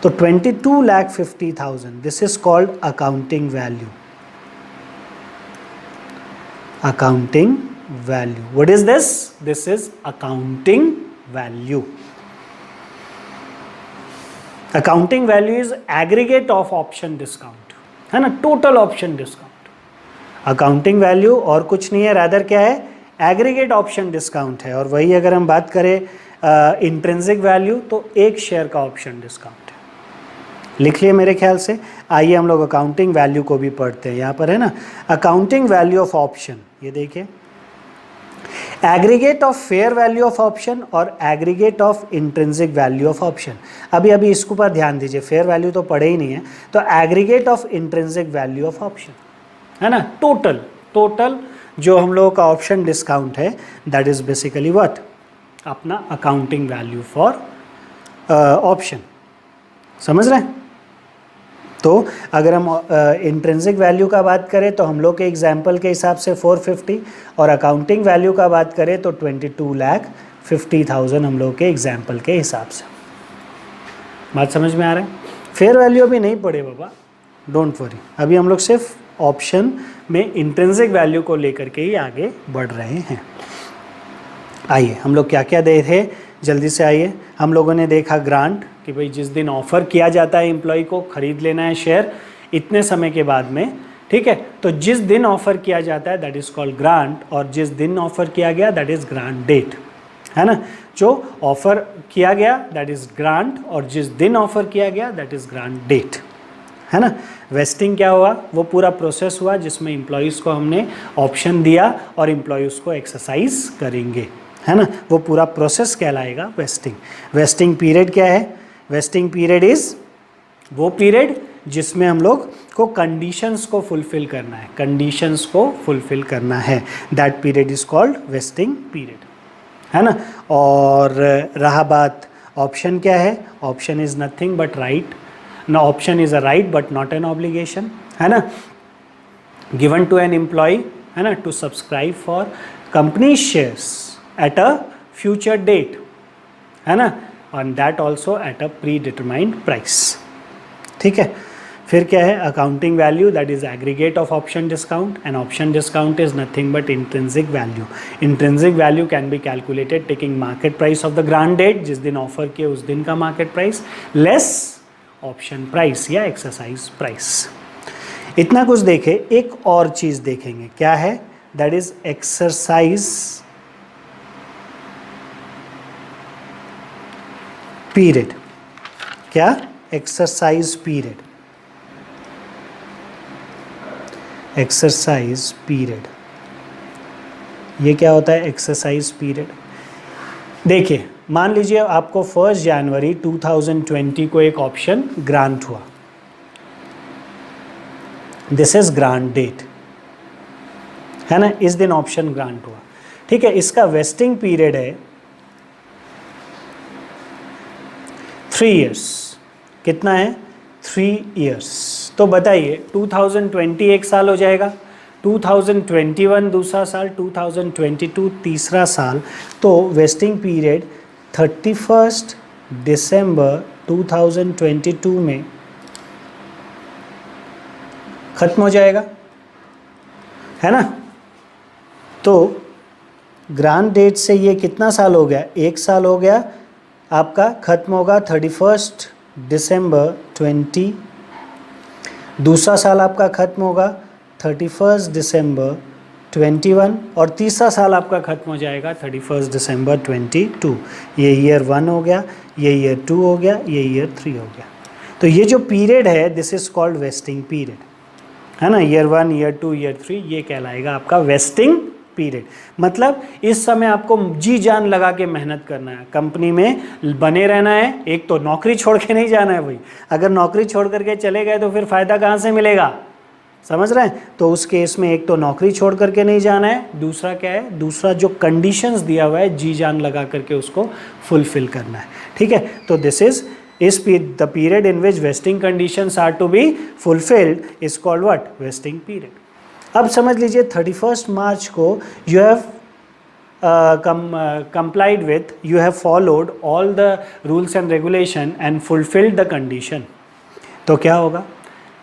तो 22,50,000 this is called accounting value. Accounting value, what is this? This is accounting value. Accounting value is aggregate of option discount, है ना, total option discount. Accounting value और कुछ नहीं है, रादर क्या है? एग्रीगेट ऑप्शन डिस्काउंट है। और वही अगर हम बात करें इंट्रिंसिक वैल्यू तो एक शेयर का ऑप्शन डिस्काउंट है। लिख लिए मेरे ख्याल से। आइए हम लोग अकाउंटिंग वैल्यू को भी पढ़ते हैं। यहाँ पर है ना, अकाउंटिंग वैल्यू ऑफ ऑप्शन, ये देखिए, aggregate of fair value of option और aggregate of intrinsic value of option. अभी इसके ऊपर ध्यान दीजिए, फेयर वैल्यू तो पढ़े ही नहीं है, तो aggregate of intrinsic value of option, है ना। टोटल जो हम लोगों का ऑप्शन डिस्काउंट है दैट इज बेसिकली व्हाट? अपना अकाउंटिंग वैल्यू फॉर ऑप्शन, समझ रहे हैं। तो अगर हम इंट्रिंसिक वैल्यू का बात करें तो हम लोग के एग्जाम्पल के हिसाब से 450, और अकाउंटिंग वैल्यू का बात करें तो 22,50,000 हम लोग के एग्जाम्पल के हिसाब से। बात समझ में आ रहा है? फेयर वैल्यू अभी नहीं पढ़े बाबा, डोंट वरी, अभी हम लोग सिर्फ ऑप्शन में इंट्रिंसिक वैल्यू को लेकर के ही आगे बढ़ रहे हैं। आइए हम लोग क्या क्या दे थे, जल्दी से आइए। हम लोगों ने देखा ग्रांट, कि भाई जिस दिन ऑफ़र किया जाता है एम्प्लॉय को खरीद लेना है शेयर इतने समय के बाद में, ठीक है, तो जिस दिन ऑफ़र किया जाता है दैट इज़ कॉल्ड ग्रांट, और जिस दिन ऑफ़र किया गया दैट इज़ ग्रांट डेट, है ना। जो ऑफ़र किया गया दैट इज़ ग्रांट, और जिस दिन ऑफ़र किया गया दैट इज़ ग्रांट डेट, है ना। वेस्टिंग क्या हुआ? वो पूरा प्रोसेस हुआ जिसमें एम्प्लॉयज़ को हमने ऑप्शन दिया और एम्प्लॉय उसको एक्सरसाइज करेंगे, है ना। वो पूरा प्रोसेस कहलाएगा वेस्टिंग। वेस्टिंग पीरियड क्या है? वेस्टिंग पीरियड इज़ वो पीरियड जिसमें हम लोग को कंडीशंस को फुलफ़िल करना है, कंडीशंस को फुलफ़िल करना है, that period is called vesting period, है ना। और रहा बात ऑप्शन क्या है? Option is nothing but right. Now option is a right but not an obligation, है ना, given to an employee, है ना, to subscribe for company shares at a future date, है ना, and that also at a predetermined price, ठीक है। फिर क्या है, accounting value that is aggregate of option discount, and option discount is nothing but intrinsic value. Intrinsic value can be calculated taking market price of the grant date, जिस दिन ऑफर किए उस दिन का market price, less option price या एक्सरसाइज प्राइस. इतना कुछ देखे, एक और चीज देखेंगे, क्या है, दैट इज एक्सरसाइज पीरियड. क्या, एक्सरसाइज पीरियड. एक्सरसाइज पीरियड, ये क्या होता है एक्सरसाइज पीरियड? देखिए, मान लीजिए आपको 1 जनवरी 2020 को एक ऑप्शन ग्रांट हुआ. दिस इज ग्रांट डेट, है ना, इस दिन ऑप्शन ग्रांट हुआ. ठीक है, इसका वेस्टिंग पीरियड है 3 इयर्स. कितना है, 3 इयर्स. तो बताइए 2020 एक साल हो जाएगा, 2021 दूसरा साल, 2022 तीसरा साल. तो वेस्टिंग पीरियड 31 दिसंबर 2022 में खत्म हो जाएगा, है ना. तो ग्रांट डेट से ये कितना साल हो गया, 1 साल हो गया आपका, खत्म होगा 31 दिसंबर 20. दूसरा साल आपका खत्म होगा 31 दिसंबर 21, और तीसरा साल आपका खत्म हो जाएगा 31 दिसंबर 22. ये ईयर 1 हो गया, ये ईयर 2 हो गया, ये ईयर 3 हो गया. तो ये जो पीरियड है this is called vesting period, है ना. ईयर 1, ईयर 2, ईयर 3, ये कहलाएगा आपका वेस्टिंग पीरियड. मतलब इस समय आपको जी जान लगा के मेहनत करना है, कंपनी में बने रहना है. एक तो नौकरी छोड़ के नहीं जाना है भाई, अगर नौकरी छोड़ करके चले गए तो फिर फ़ायदा कहाँ से मिलेगा, समझ रहे हैं. तो उस केस में एक तो नौकरी छोड़ करके नहीं जाना है, दूसरा क्या है, दूसरा जो कंडीशंस दिया हुआ है जी जान लगा करके उसको फुलफिल करना है. ठीक है, तो this is the period in which vesting conditions are to be fulfilled is called what, vesting period. अब समझ लीजिए 31 मार्च को you have complied with, you have followed all the rules and regulation and fulfilled the condition. तो क्या होगा,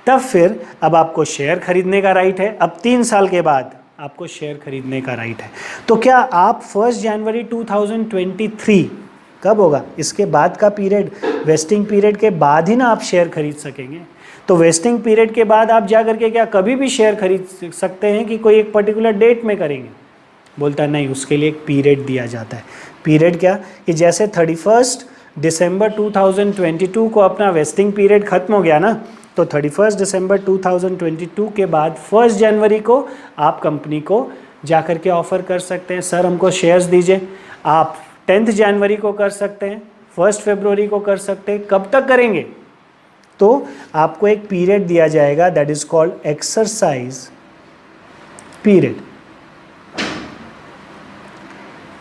तब फिर अब आपको शेयर खरीदने का राइट है. अब 3 साल के बाद आपको शेयर खरीदने का राइट है. तो क्या आप 1 जनवरी 2023 कब होगा, इसके बाद का पीरियड, वेस्टिंग पीरियड के बाद ही ना आप शेयर खरीद सकेंगे. तो वेस्टिंग पीरियड के बाद आप जा करके क्या कभी भी शेयर खरीद सकते हैं कि कोई एक पर्टिकुलर डेट में करेंगे, बोलता नहीं, उसके लिए एक पीरियड दिया जाता है. पीरियड क्या, कि जैसे 31 दिसंबर 2022 को अपना वेस्टिंग पीरियड खत्म हो गया ना, तो 31 दिसंबर 2022 के बाद 1 जनवरी को आप कंपनी को जा कर के ऑफ़र कर सकते हैं, सर हमको शेयर्स दीजिए. आप 10 जनवरी को कर सकते हैं, 1 फरवरी को कर सकते हैं. कब तक करेंगे, तो आपको एक पीरियड दिया जाएगा that is called exercise period.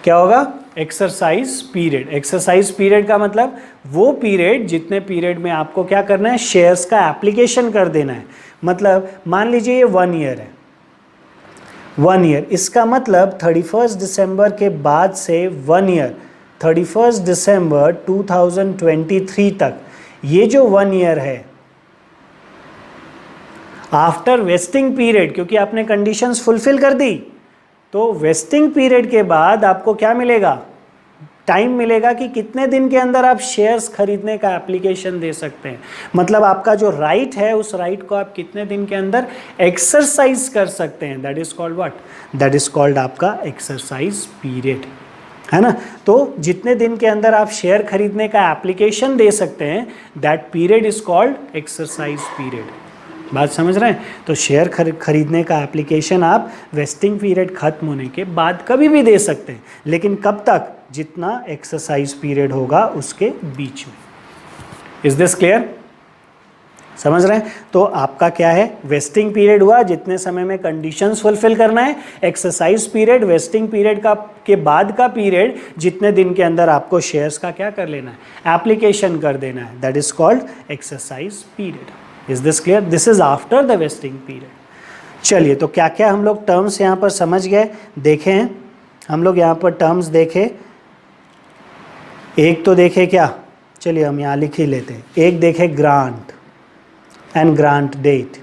क्या होगा, एक्सरसाइज पीरियड. एक्सरसाइज पीरियड का मतलब वो पीरियड जितने पीरियड में आपको क्या करना है, शेयर्स का एप्लीकेशन कर देना है. मतलब मान लीजिए ये 1 ईयर है, 1 ईयर, इसका मतलब 31 दिसंबर के बाद से 1 ईयर 31 दिसंबर 2023 तक, ये जो 1 ईयर है आफ्टर वेस्टिंग पीरियड, क्योंकि आपने कंडीशंस फुलफिल कर दी, तो वेस्टिंग पीरियड के बाद आपको क्या मिलेगा, टाइम मिलेगा कि कितने दिन के अंदर आप शेयर्स खरीदने का एप्लीकेशन दे सकते हैं. मतलब आपका जो राइट है उस राइट को आप कितने दिन के अंदर एक्सरसाइज कर सकते हैं, that is called what, that is called आपका एक्सरसाइज पीरियड, है ना. तो जितने दिन के अंदर आप शेयर खरीदने का एप्लीकेशन दे सकते हैं, that period is called exercise period. बात समझ रहे हैं. तो शेयर खरीदने का एप्लीकेशन आप वेस्टिंग पीरियड खत्म होने के बाद कभी भी दे सकते हैं, लेकिन कब तक, जितना एक्सरसाइज पीरियड होगा उसके बीच में. इज दिस क्लियर, समझ रहे हैं. तो आपका क्या है, वेस्टिंग पीरियड हुआ जितने समय में कंडीशंस फुलफिल करना है, एक्सरसाइज पीरियड वेस्टिंग पीरियड का के बाद का पीरियड जितने दिन के अंदर आपको शेयर्स का क्या कर लेना है, एप्लीकेशन कर देना है, that is called exercise period. Is this clear, this is after the vesting period. चलिए, तो क्या क्या हम लोग टर्म्स यहाँ पर समझ गए, देखे हैं हम लोग यहाँ पर टर्म्स देखे. एक तो देखे क्या, चलिए हम यहाँ लिख ही लेते हैं. एक देखे ग्रांट, एंड ग्रांट डेट।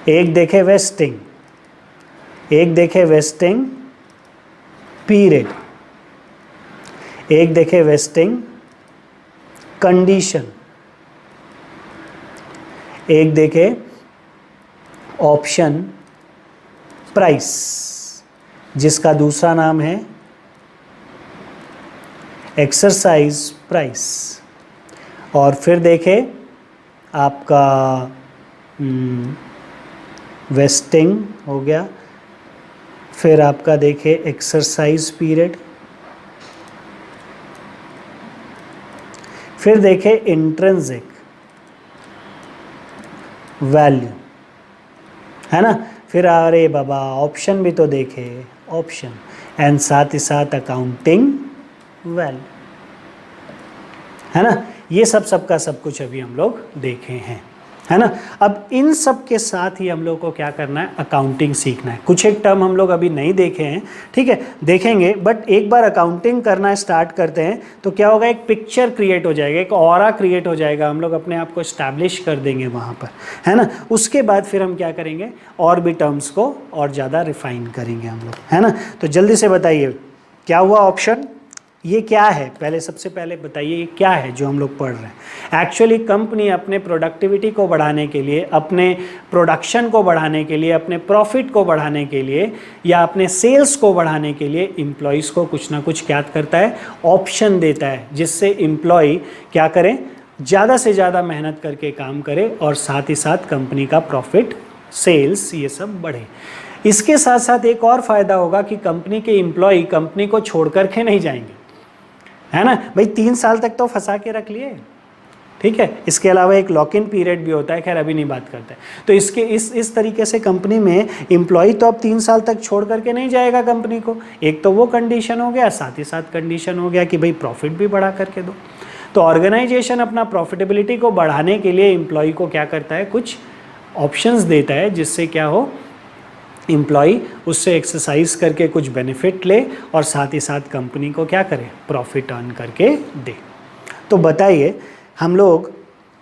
एक देखे वेस्टिंग, एक देखे वेस्टिंग पीरियड, एक देखे वेस्टिंग कंडीशन, एक देखे ऑप्शन प्राइस जिसका दूसरा नाम है एक्सरसाइज प्राइस, और फिर देखे आपका वेस्टिंग हो गया, फिर आपका देखे एक्सरसाइज पीरियड, फिर देखे इंट्रिंसिक वैल्यू, है ना। फिर अरे बाबा ऑप्शन भी तो देखे, ऑप्शन, एंड साथ ही साथ अकाउंटिंग वैल्यू, है ना। ये सबका सब कुछ अभी हम लोग देखे हैं, है ना। अब इन सब के साथ ही हम लोग को क्या करना है, अकाउंटिंग सीखना है। कुछ एक टर्म हम लोग अभी नहीं देखे हैं, ठीक है, देखेंगे, बट एक बार अकाउंटिंग करना स्टार्ट करते हैं तो क्या होगा, एक पिक्चर क्रिएट हो जाएगा, एक ऑरा क्रिएट हो जाएगा, हम लोग अपने आप को एस्टैब्लिश कर देंगे वहाँ पर, है ना। उसके बाद फिर हम क्या करेंगे, और भी टर्म्स को और ज़्यादा रिफाइन करेंगे हम लोग, है ना। तो जल्दी से बताइए क्या हुआ ऑप्शन, ये क्या है, पहले सबसे पहले बताइए ये क्या है जो हम लोग पढ़ रहे हैं। एक्चुअली कंपनी अपने प्रोडक्टिविटी को बढ़ाने के लिए, अपने प्रोडक्शन को बढ़ाने के लिए, अपने प्रॉफिट को बढ़ाने के लिए या अपने सेल्स को बढ़ाने के लिए एम्प्लॉयज़ को कुछ ना कुछ क्या करता है, ऑप्शन देता है, जिससे एम्प्लॉय क्या करें, ज़्यादा से ज़्यादा मेहनत करके काम करे और साथ ही साथ कंपनी का प्रॉफिट, सेल्स, ये सब बढ़े। इसके साथ साथ एक और फ़ायदा होगा कि कंपनी के एम्प्लॉय कंपनी को छोड़ करके नहीं जाएंगे, है ना। भाई 3 साल तक तो फंसा के रख लिए, ठीक है। इसके अलावा एक लॉक इन पीरियड भी होता है, खैर अभी नहीं बात करते। तो इसके इस तरीके से कंपनी में एम्प्लॉय तो अब 3 साल तक छोड़ करके नहीं जाएगा कंपनी को, एक तो वो कंडीशन हो गया, साथ ही साथ कंडीशन हो गया कि भाई प्रॉफिट भी बढ़ा करके दो। तो ऑर्गेनाइजेशन अपना प्रॉफिटेबिलिटी को बढ़ाने के लिए एम्प्लॉय को क्या करता है, कुछ ऑप्शंस देता है, जिससे क्या हो, एम्प्लॉय उससे एक्सरसाइज करके कुछ बेनिफिट ले और साथ ही साथ कंपनी को क्या करे, प्रॉफिट अर्न करके दे। तो बताइए हम लोग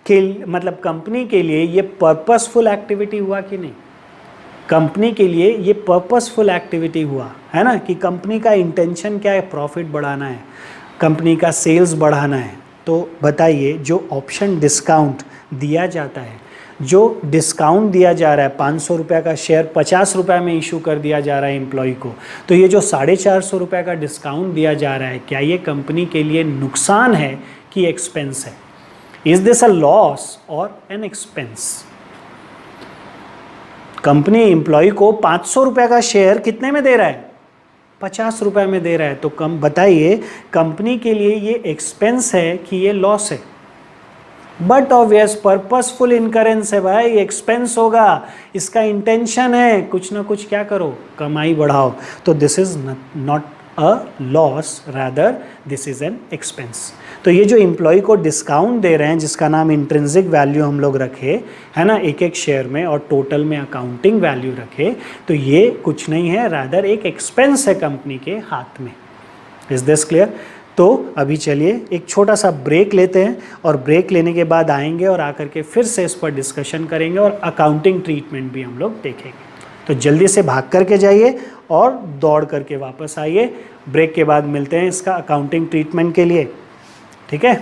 के मतलब कंपनी के लिए ये पर्पसफुल एक्टिविटी हुआ कि नहीं, कंपनी के लिए ये पर्पसफुल एक्टिविटी हुआ, है ना, कि कंपनी का इंटेंशन क्या है, प्रॉफिट बढ़ाना है, कंपनी का सेल्स बढ़ाना है। तो बताइए जो ऑप्शन डिस्काउंट दिया जाता है, जो डिस्काउंट दिया जा रहा है, 500 रुपये का शेयर 50 रुपये में इशू कर दिया जा रहा है एम्प्लॉय को, तो ये जो 450 रुपये का डिस्काउंट दिया जा रहा है, क्या ये कंपनी के लिए नुकसान है कि एक्सपेंस है? इज दिस अ लॉस और एन एक्सपेंस? कंपनी एम्प्लॉय को 500 रुपये का शेयर कितने में दे रहा है, 50 रुपये में दे रहा है, तो कम बताइए कंपनी के लिए ये एक्सपेंस है कि ये लॉस है? बट ऑब्वियस पर्पसफुल इनकरेंस है भाई, एक्सपेंस होगा, इसका इंटेंशन है कुछ ना कुछ क्या करो, कमाई बढ़ाओ। तो this is not a loss, rather this is an expense. तो ये जो एम्प्लॉय को डिस्काउंट दे रहे हैं, जिसका नाम इंट्रिंसिक वैल्यू हम लोग रखे, है ना, एक एक शेयर में, और टोटल में अकाउंटिंग वैल्यू रखे, तो ये कुछ नहीं है, रादर एक एक्सपेंस है कंपनी के हाथ में। Is this clear? तो अभी चलिए एक छोटा सा ब्रेक लेते हैं, और ब्रेक लेने के बाद आएंगे और आकर के फिर से इस पर डिस्कशन करेंगे और अकाउंटिंग ट्रीटमेंट भी हम लोग देखेंगे। तो जल्दी से भाग करके जाइए और दौड़ करके वापस आइए। ब्रेक के बाद मिलते हैं इसका अकाउंटिंग ट्रीटमेंट के लिए, ठीक है।